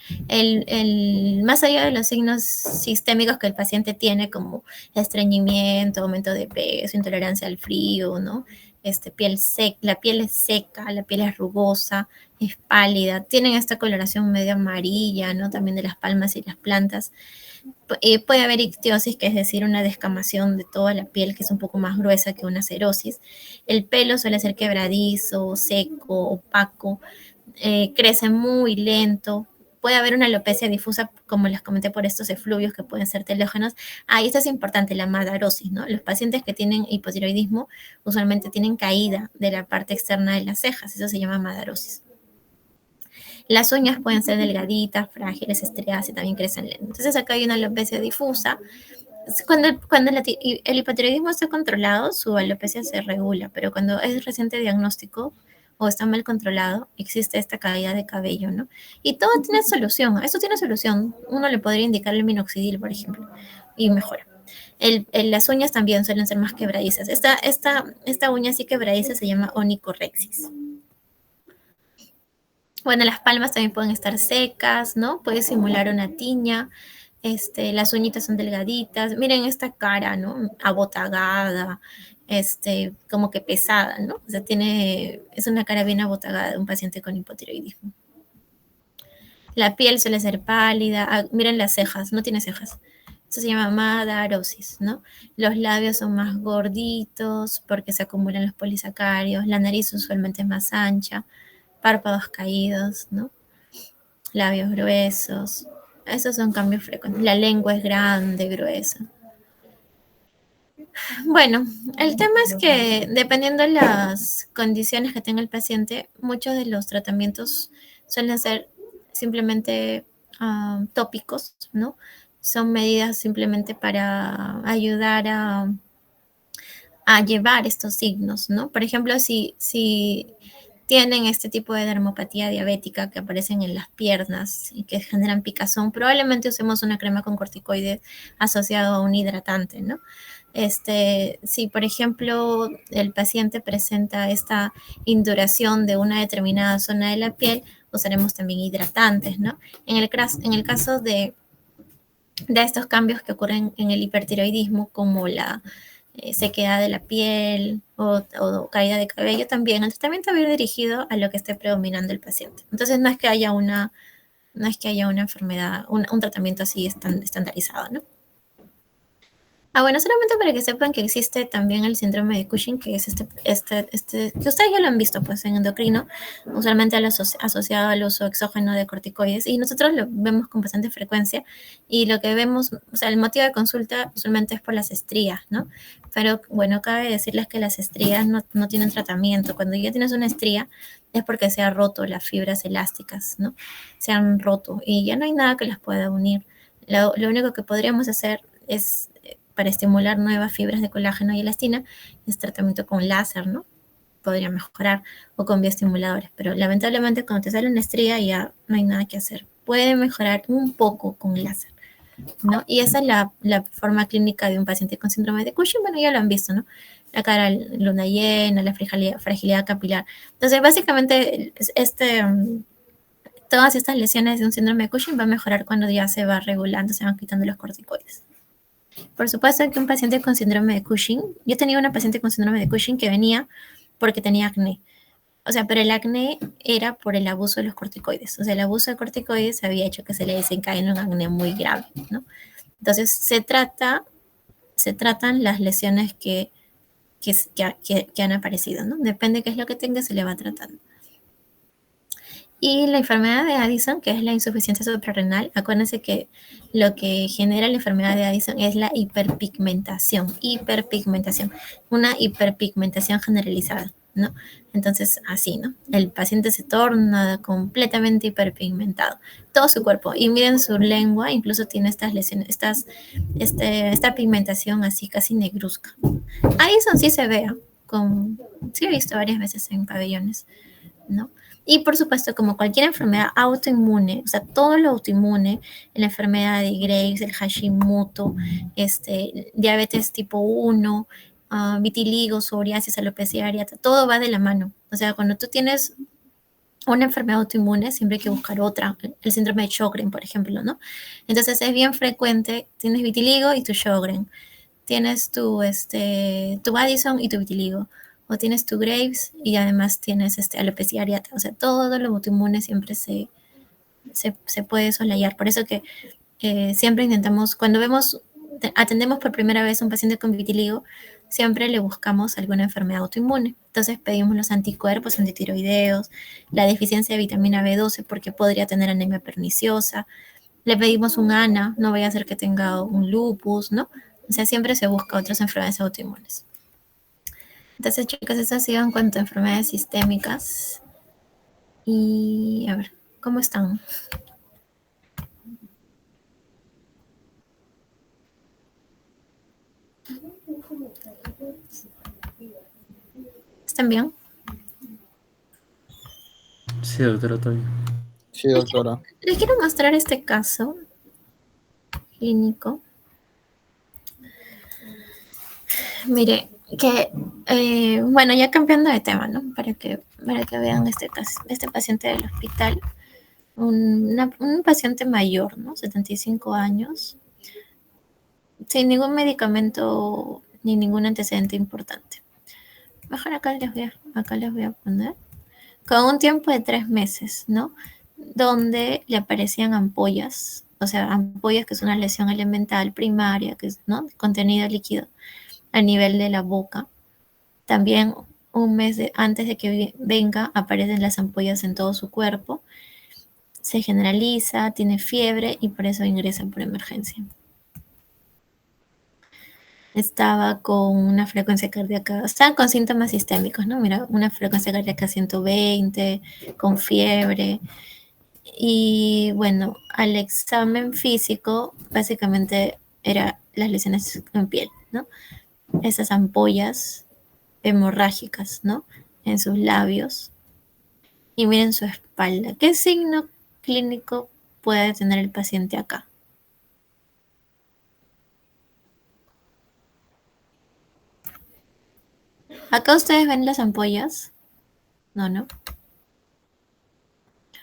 Speaker 1: más allá de los signos sistémicos que el paciente tiene, como estreñimiento, aumento de peso, intolerancia al frío, ¿no? La piel es seca, la piel es rugosa, es pálida, tienen esta coloración medio amarilla, ¿no? También de las palmas y las plantas. Puede haber ictiosis, que es decir, una descamación de toda la piel, que es un poco más gruesa que una cerosis. El pelo suele ser quebradizo, seco, opaco, crece muy lento. Puede haber una alopecia difusa, como les comenté, por estos efluvios que pueden ser telógenos. Y esto es importante, la madarosis, ¿no? Los pacientes que tienen hipotiroidismo usualmente tienen caída de la parte externa de las cejas, eso se llama madarosis. Las uñas pueden ser delgaditas, frágiles, estriadas y también crecen lento. Entonces acá hay una alopecia difusa. Cuando el hipotiroidismo está controlado, su alopecia se regula, pero cuando es reciente diagnóstico o está mal controlado, existe esta caída de cabello, ¿no? Y todo tiene solución, esto tiene solución. Uno le podría indicar el minoxidil, por ejemplo, y mejora. Las uñas también suelen ser más quebradizas. Esta uña así quebradiza se llama onicorexis. Bueno, las palmas también pueden estar secas, ¿no? Puede simular una tiña. Las uñitas son delgaditas. Miren esta cara, ¿no? Abotagada, como que pesada, ¿no? O sea, es una cara bien abotagada de un paciente con hipotiroidismo. La piel suele ser pálida. Miren las cejas, no tiene cejas. Eso se llama madarosis, ¿no? Los labios son más gorditos porque se acumulan los polisacáridos. La nariz usualmente es más ancha. Párpados caídos, ¿no? Labios gruesos. Esos son cambios frecuentes. La lengua es grande, gruesa. Bueno, el tema es que dependiendo de las condiciones que tenga el paciente, muchos de los tratamientos suelen ser simplemente tópicos, ¿no? Son medidas simplemente para ayudar a llevar estos signos, ¿no? Por ejemplo, si tienen este tipo de dermopatía diabética que aparecen en las piernas y que generan picazón, probablemente usemos una crema con corticoides asociado a un hidratante, ¿no? Si por ejemplo el paciente presenta esta induración de una determinada zona de la piel, usaremos también hidratantes, ¿no? En el caso de estos cambios que ocurren en el hipertiroidismo, como la sequedad de la piel o caída de cabello, también el tratamiento va a ir dirigido a lo que esté predominando el paciente. Entonces no es que haya una enfermedad, un tratamiento así estandarizado, ¿no? Bueno, solamente para que sepan que existe también el síndrome de Cushing, que es que ustedes ya lo han visto pues en endocrino, usualmente asociado al uso exógeno de corticoides, y nosotros lo vemos con bastante frecuencia, y lo que vemos, o sea, el motivo de consulta usualmente es por las estrías, ¿no? Pero bueno, cabe decirles que las estrías no tienen tratamiento. Cuando ya tienes una estría es porque se han roto las fibras elásticas, ¿no? Se han roto y ya no hay nada que las pueda unir. Lo único que podríamos hacer es para estimular nuevas fibras de colágeno y elastina, es tratamiento con láser, ¿no? Podría mejorar, o con bioestimuladores, pero lamentablemente cuando te sale una estría ya no hay nada que hacer. Puede mejorar un poco con láser, ¿no? Y esa es la forma clínica de un paciente con síndrome de Cushing. Bueno, ya lo han visto, ¿no? La cara luna llena, la fragilidad capilar. Entonces, básicamente, todas estas lesiones de un síndrome de Cushing va a mejorar cuando ya se va regulando, se van quitando los corticoides. Por supuesto que un paciente con síndrome de Cushing, yo tenía una paciente con síndrome de Cushing que venía porque tenía acné. O sea, pero el acné era por el abuso de los corticoides. O sea, el abuso de corticoides había hecho que se le desencadene un acné muy grave, ¿no? Entonces, se tratan las lesiones que han aparecido, ¿no? Depende de qué es lo que tenga, se le va tratando. Y la enfermedad de Addison, que es la insuficiencia suprarrenal, acuérdense que lo que genera la enfermedad de Addison es la hiperpigmentación, una hiperpigmentación generalizada, ¿no? Entonces, así, ¿no? El paciente se torna completamente hiperpigmentado, todo su cuerpo, y miren su lengua, incluso tiene estas lesiones, esta pigmentación así casi negruzca. Addison sí se ve, sí he visto varias veces en pabellones, ¿no? Y por supuesto, como cualquier enfermedad autoinmune, o sea, todo lo autoinmune, la enfermedad de Graves, el Hashimoto, diabetes tipo 1, vitiligo, psoriasis, alopecia areata, todo va de la mano. O sea, cuando tú tienes una enfermedad autoinmune, siempre hay que buscar otra, el síndrome de Sjögren, por ejemplo, ¿no? Entonces es bien frecuente, tienes vitiligo y tu Sjögren, tienes tu Addison y tu vitiligo, o tienes tu Graves y además tienes alopecia areata. O sea, todo lo autoinmune siempre se puede solayar. Por eso que siempre intentamos, cuando atendemos por primera vez a un paciente con vitiligo, siempre le buscamos alguna enfermedad autoinmune. Entonces pedimos los anticuerpos antitiroideos, la deficiencia de vitamina B12 porque podría tener anemia perniciosa. Le pedimos un ANA, no vaya a ser que tenga un lupus, ¿no? O sea, siempre se busca otras enfermedades autoinmunes. Entonces, chicos, eso ha sido en cuanto a enfermedades sistémicas. Y a ver, ¿cómo están? ¿Están bien?
Speaker 3: Sí, doctora, todo bien.
Speaker 4: Sí, doctora.
Speaker 1: Les quiero mostrar este caso clínico. Mire, que, bueno, ya cambiando de tema, ¿no? Para que vean este caso, este paciente del hospital, un paciente mayor, ¿no? 75 años, sin ningún medicamento ni ningún antecedente importante. Mejor acá les voy a poner. Con un tiempo de 3 meses, ¿no? donde le aparecían ampollas, o sea, ampollas que es una lesión elemental primaria, que es, ¿no?, contenido líquido a nivel de la boca. También un mes antes de que venga, aparecen las ampollas en todo su cuerpo, se generaliza, tiene fiebre y por eso ingresa por emergencia. Estaba con una frecuencia cardíaca, estaba con síntomas sistémicos, ¿no? Mira, una frecuencia cardíaca 120, con fiebre. Y bueno, al examen físico, básicamente era las lesiones en piel, ¿no? Esas ampollas hemorrágicas, ¿no?, en sus labios. Y miren su espalda. ¿Qué signo clínico puede tener el paciente acá? Acá ustedes ven las ampollas. No, no.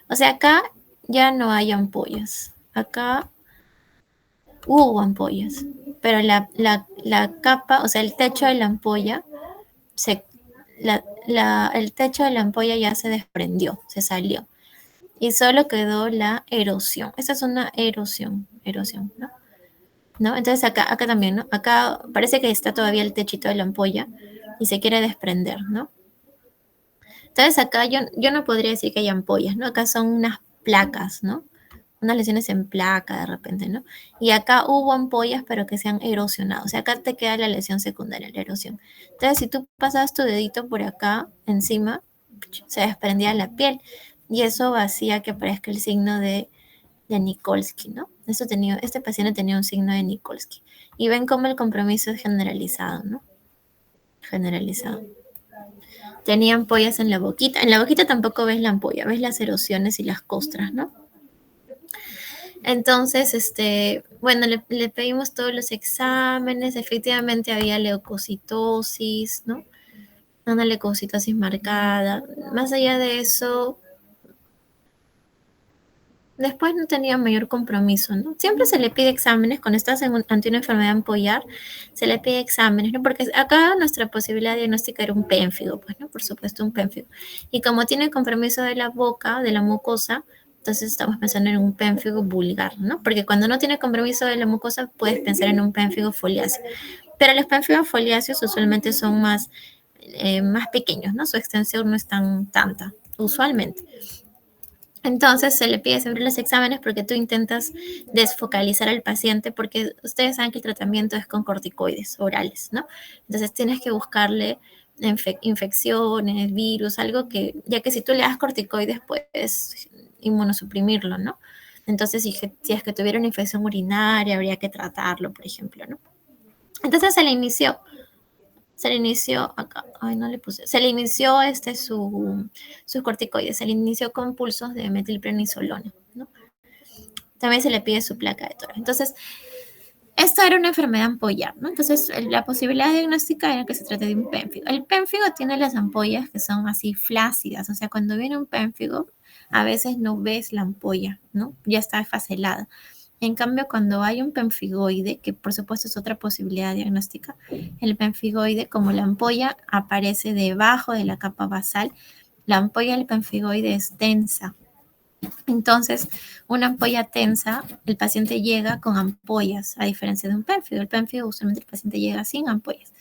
Speaker 1: O sea, acá ya no hay ampollas. Acá hubo ampollas. Pero la capa, o sea, el techo de la ampolla, el techo de la ampolla ya se desprendió, se salió. Y solo quedó la erosión. Esta es una erosión, ¿no? ¿No? Entonces acá también, ¿no? Acá parece que está todavía el techito de la ampolla y se quiere desprender, ¿no? Entonces acá yo no podría decir que hay ampollas, ¿no? Acá son unas placas, ¿no? Unas lesiones en placa de repente, ¿no? Y acá hubo ampollas, pero que se han erosionado. O sea, acá te queda la lesión secundaria, la erosión. Entonces, si tú pasas tu dedito por acá, encima, se desprendía la piel. Y eso hacía que aparezca el signo de Nikolsky, ¿no? Este paciente tenía un signo de Nikolsky. Y ven cómo el compromiso es generalizado, ¿no? Generalizado. Tenía ampollas en la boquita. En la boquita tampoco ves la ampolla, ves las erosiones y las costras, ¿no? Entonces, bueno, le pedimos todos los exámenes. Efectivamente había leucocitosis, ¿no? Una leucocitosis marcada. Más allá de eso, después no tenía mayor compromiso, ¿no? Siempre se le pide exámenes, cuando estás ante una enfermedad ampollar, se le pide exámenes, ¿no? Porque acá nuestra posibilidad diagnóstica era un pénfigo, pues, ¿no? Por supuesto, un pénfigo. Y como tiene compromiso de la boca, de la mucosa, entonces estamos pensando en un pénfigo vulgar, ¿no? Porque cuando no tiene compromiso de la mucosa, puedes pensar en un pénfigo foliáceo. Pero los pénfigos foliáceos usualmente son más pequeños, ¿no? Su extensión no es tan tanta, usualmente. Entonces se le pide siempre los exámenes porque tú intentas desfocalizar al paciente, porque ustedes saben que el tratamiento es con corticoides orales, ¿no? Entonces tienes que buscarle infecciones, virus, algo que, ya que si tú le das corticoides puedes inmunosuprimirlo, ¿no? Entonces si es que tuviera una infección urinaria habría que tratarlo, por ejemplo, ¿no? Entonces se le inició acá, ay, no le puse, se le inició sus corticoides, se le inició con pulsos de metilprednisolona, ¿no? También se le pide su placa de tórax. Entonces, esto era una enfermedad ampollar, ¿no? Entonces, la posibilidad diagnóstica era que se trate de un pénfigo. El pénfigo tiene las ampollas que son así flácidas, o sea, cuando viene un pénfigo, a veces no ves la ampolla, ¿no? Ya está facelada. En cambio, cuando hay un pemfigoide, que por supuesto es otra posibilidad diagnóstica, el pemfigoide, como la ampolla aparece debajo de la capa basal, la ampolla del pemfigoide es tensa. Entonces, una ampolla tensa, el paciente llega con ampollas, a diferencia de un pemfigo. El pemfigo, usualmente el paciente llega sin ampollas.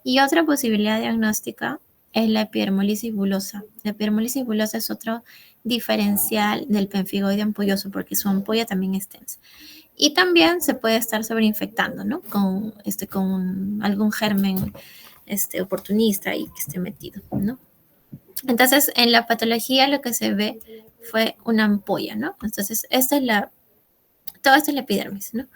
Speaker 1: Y otra posibilidad diagnóstica es la epidermolisis bulosa. La epidermolisis bulosa es otro diferencial del pemfigoide ampolloso porque su ampolla también es tensa. Y también se puede estar sobreinfectando, ¿no? Con algún germen oportunista y que esté metido, ¿no? Entonces, en la patología lo que se ve fue una ampolla, ¿no? Entonces, toda esta es la epidermis, ¿no?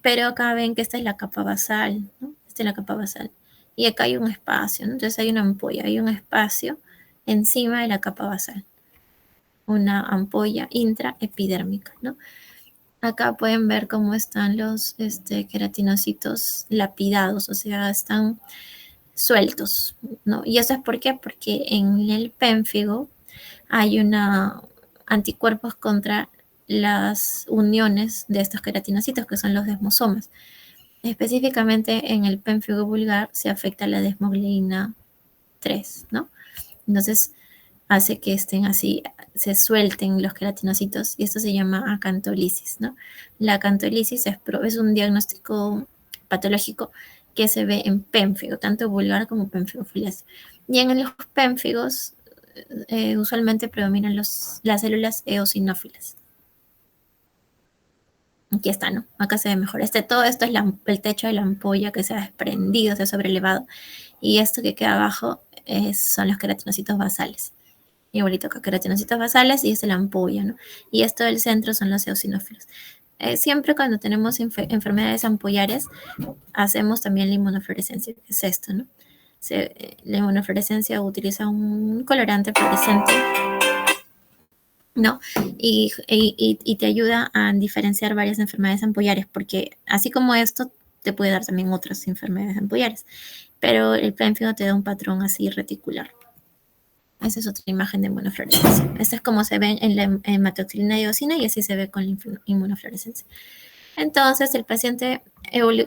Speaker 1: Pero acá ven que esta es la capa basal, ¿no? Esta es la capa basal. Y acá hay un espacio, ¿no? Entonces hay una ampolla, hay un espacio encima de la capa basal. Una ampolla intraepidérmica, ¿no? Acá pueden ver cómo están los queratinocitos lapidados, o sea, están sueltos, ¿no? ¿Y eso es por qué? Porque en el pénfigo hay anticuerpos contra las uniones de estos queratinocitos, que son los desmosomas. Específicamente en el pénfigo vulgar se afecta la desmogleína 3, ¿no? Entonces, hace que estén así, se suelten los queratinocitos y esto se llama acantolisis, ¿no? La acantolisis es un diagnóstico patológico que se ve en pénfigo, tanto vulgar como pénfigo foliáceo. Y en los pénfigos usualmente predominan las células eosinófilas. Aquí está, ¿no? Acá se ve mejor. Todo esto es el techo de la ampolla que se ha desprendido, se ha sobrelevado. Y esto que queda abajo son los queratinocitos basales. Igualito acá, queratinocitos basales y es la ampolla, ¿no? Y esto del centro son los eosinófilos. Siempre cuando tenemos enfermedades ampollares, hacemos también la inmunofluorescencia, que es esto, ¿no? La inmunofluorescencia utiliza un colorante fluorescente, ¿no? Y te ayuda a diferenciar varias enfermedades ampollares, porque así como esto, te puede dar también otras enfermedades ampollares, pero el pénfigo te da un patrón así reticular. Esa es otra imagen de inmunofluorescencia. Esta es como se ve en la hematoxilina y eosina y así se ve con la inmunofluorescencia. Entonces, el paciente,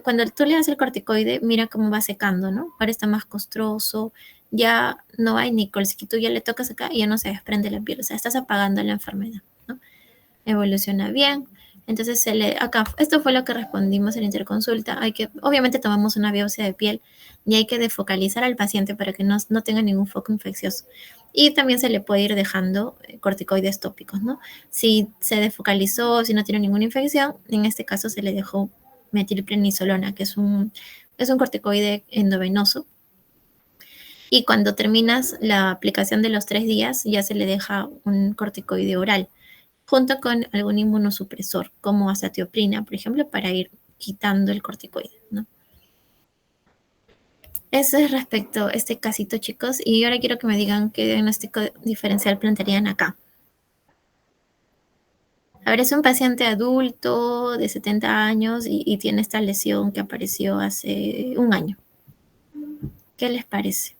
Speaker 1: cuando tú le das el corticoide, mira cómo va secando, ¿no? Ahora está más costroso, ya no hay níquel. Si tú ya le tocas acá, ya no se desprende la piel, o sea, estás apagando la enfermedad, ¿no? Evoluciona bien. Entonces, acá, esto fue lo que respondimos en interconsulta. Obviamente tomamos una biopsia de piel y hay que defocalizar al paciente para que no tenga ningún foco infeccioso. Y también se le puede ir dejando corticoides tópicos, ¿no? Si se defocalizó, si no tiene ninguna infección, en este caso se le dejó metilprednisolona, que es un corticoide endovenoso. Y cuando terminas la aplicación de los 3 días, ya se le deja un corticoide oral, junto con algún inmunosupresor, como azatioprina, por ejemplo, para ir quitando el corticoide, ¿no? Eso es respecto a este casito, chicos. Y ahora quiero que me digan qué diagnóstico diferencial plantearían acá. A ver, es un paciente adulto de 70 años y tiene esta lesión que apareció hace un año. ¿Qué les parece?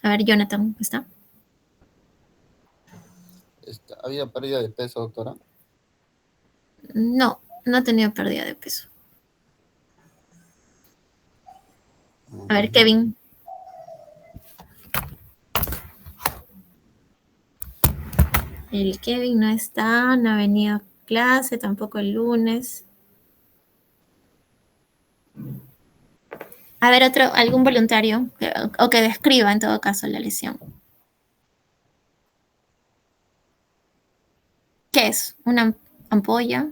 Speaker 1: A ver, Jonathan, ¿está?
Speaker 4: ¿Ha habido pérdida de peso, doctora?
Speaker 1: No, no ha tenido pérdida de peso. A ver, Kevin. El Kevin no está, no ha venido a clase, tampoco el lunes. A ver, algún voluntario o que describa en todo caso la lesión. ¿Qué es? ¿Una ampolla?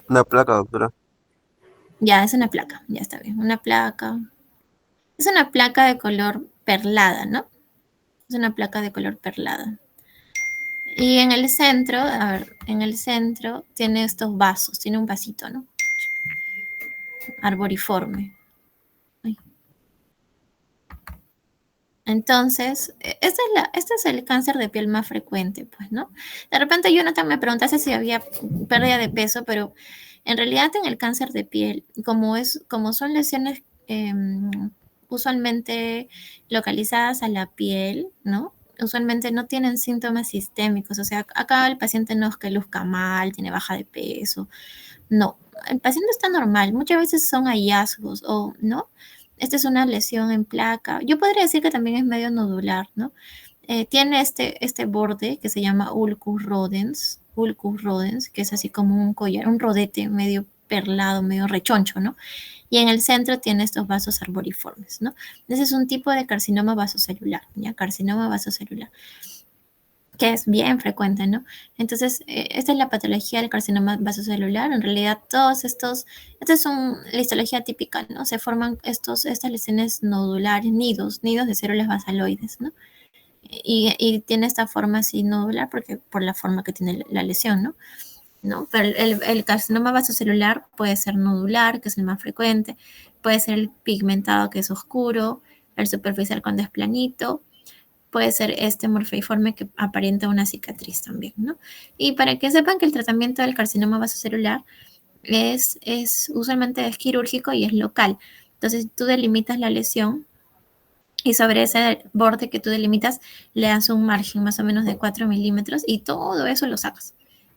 Speaker 5: Una placa, doctora.
Speaker 1: Ya, es una placa, ya está bien. Una placa. Es una placa de color perlada, ¿no? Es una placa de color perlada. Y en el centro, a ver, en el centro tiene estos vasos, tiene un vasito, ¿no? Arboriforme. Ay. Entonces, este es el cáncer de piel más frecuente, pues, ¿no? De repente Jonathan me preguntase si había pérdida de peso, pero en realidad en el cáncer de piel, como son lesiones usualmente localizadas a la piel, ¿no? Usualmente no tienen síntomas sistémicos, o sea, acá el paciente no es que luzca mal, tiene baja de peso, no, el paciente está normal, muchas veces son hallazgos o, ¿no? Esta es una lesión en placa. Yo podría decir que también es medio nodular, ¿no? Tiene este borde que se llama ulcus rodens, que es así como un collar, un rodete medio perlado, medio rechoncho, ¿no? Y en el centro tiene estos vasos arboriformes, ¿no? Ese es un tipo de carcinoma vasocelular, ¿ya? Carcinoma vasocelular, que es bien frecuente, ¿no? Entonces, esta es la patología del carcinoma vasocelular. En realidad, esta es la histología típica, ¿no? Se forman estas lesiones nodulares, nidos de células basaloides, ¿no? Y tiene esta forma así nodular por la forma que tiene la lesión, ¿no? ¿No? Pero el carcinoma vasocelular puede ser nodular, que es el más frecuente, puede ser el pigmentado, que es oscuro, el superficial cuando es planito, puede ser este morfeiforme que aparenta una cicatriz también, ¿no? Y para que sepan que el tratamiento del carcinoma vasocelular usualmente es quirúrgico y es local. Entonces tú delimitas la lesión y sobre ese borde que tú delimitas le das un margen más o menos de 4 milímetros y todo eso lo sacas.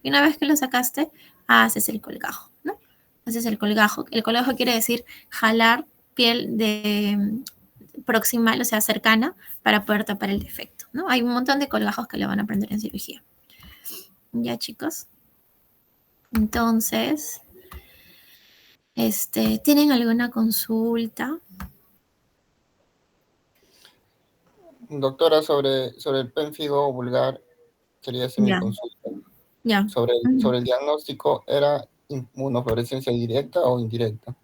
Speaker 1: Y una vez que lo sacaste, haces el colgajo, ¿no? Haces el colgajo. El colgajo quiere decir jalar piel proximal, o sea, cercana, para poder tapar el defecto, ¿no? Hay un montón de colgajos que le van a aprender en cirugía. Ya, chicos. Entonces, ¿tienen alguna consulta?
Speaker 4: Doctora, sobre el pénfigo vulgar, quería hacer mi
Speaker 1: Ya,
Speaker 4: consulta.
Speaker 1: ya.
Speaker 4: Sobre el diagnóstico, ¿era inmunofluorescencia directa o indirecta?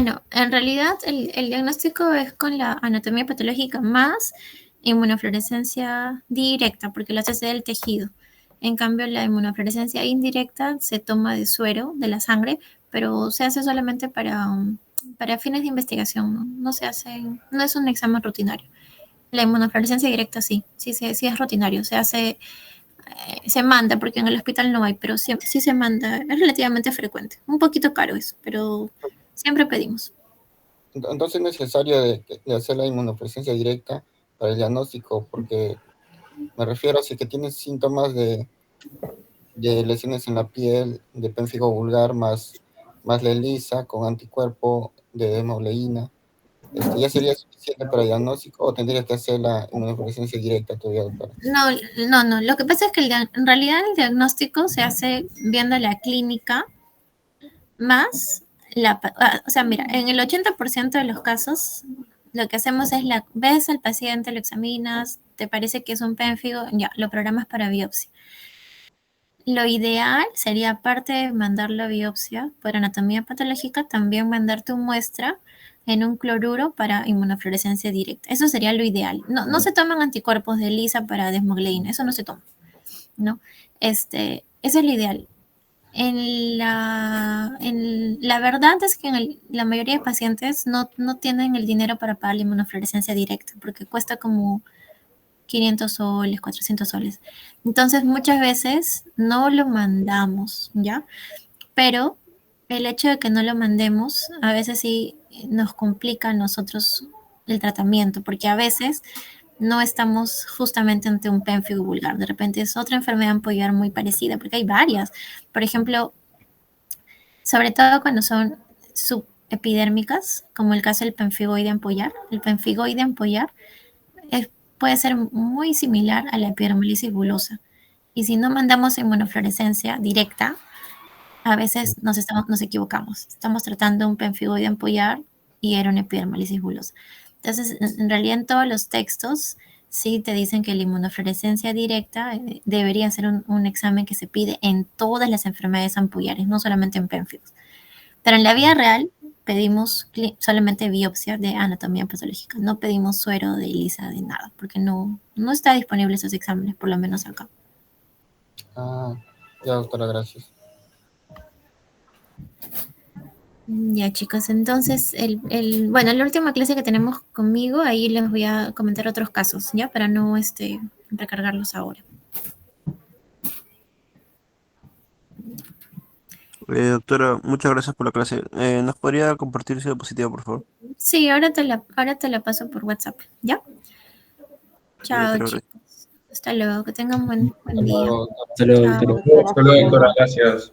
Speaker 1: No, en realidad el diagnóstico es con la anatomía patológica más inmunofluorescencia directa, porque lo hace del tejido. En cambio, la inmunofluorescencia indirecta se toma de suero, de la sangre, pero se hace solamente para fines de investigación, ¿no? No se hace, no es un examen rutinario. La inmunofluorescencia directa sí es rutinario, se manda, porque en el hospital no hay, pero sí se manda, es relativamente frecuente. Un poquito caro es, pero siempre pedimos.
Speaker 4: Entonces es necesario de hacer la inmunofluorescencia directa para el diagnóstico, porque me refiero a si que tienes síntomas de lesiones en la piel, de pénfigo vulgar más la ELISA con anticuerpo de hemoglobina. ¿Ya sería suficiente para el diagnóstico o tendría que hacer la inmunofluorescencia directa todavía, doctora?
Speaker 1: No. Lo que pasa es que en realidad el diagnóstico se hace viendo la clínica más o sea, mira, en el 80% de los casos, lo que hacemos es ves al paciente, lo examinas, te parece que es un pénfigo, ya, lo programas para biopsia. Lo ideal sería, aparte de mandar la biopsia por anatomía patológica, también mandar tu muestra en un cloruro para inmunofluorescencia directa. Eso sería lo ideal. No se toman anticuerpos de ELISA para desmogleína, eso no se toma, ¿no? Eso es lo ideal. La verdad es que la mayoría de pacientes no tienen el dinero para pagar la inmunofluorescencia directa, porque cuesta como 500 soles, 400 soles. Entonces, muchas veces no lo mandamos, ¿ya? Pero el hecho de que no lo mandemos, a veces sí nos complica a nosotros el tratamiento, porque a veces no estamos justamente ante un pénfigo vulgar. De repente es otra enfermedad ampollar muy parecida, porque hay varias. Por ejemplo, sobre todo cuando son subepidérmicas, como el caso del pemfigoide ampollar. El pemfigoide ampollar puede ser muy similar a la epidermolisis bulosa. Y si no mandamos inmunofluorescencia directa, a veces nos equivocamos. Estamos tratando un pemfigoide ampollar y era una epidermolisis bulosa. Entonces, en realidad en todos los textos sí te dicen que la inmunofluorescencia directa debería ser un examen que se pide en todas las enfermedades ampollares, no solamente en pénfigos. Pero en la vida real pedimos solamente biopsia de anatomía patológica, no pedimos suero de ELISA de nada, porque no está disponible esos exámenes, por lo menos acá.
Speaker 4: Ya, doctora, gracias.
Speaker 1: Ya, chicos, entonces, bueno, la última clase que tenemos conmigo, ahí les voy a comentar otros casos, ¿ya? Para no recargarlos ahora.
Speaker 3: Doctora, muchas gracias por la clase. ¿Nos podría compartir su diapositiva, por favor?
Speaker 1: Sí, ahora te la paso por WhatsApp, ¿ya? Chao,
Speaker 3: Doctora, gracias.
Speaker 1: chicos. Hasta luego, que tengan buen día.
Speaker 4: Luego,
Speaker 3: Hasta luego,
Speaker 1: Chao.
Speaker 3: doctora.
Speaker 2: Hasta luego, doctora. Gracias.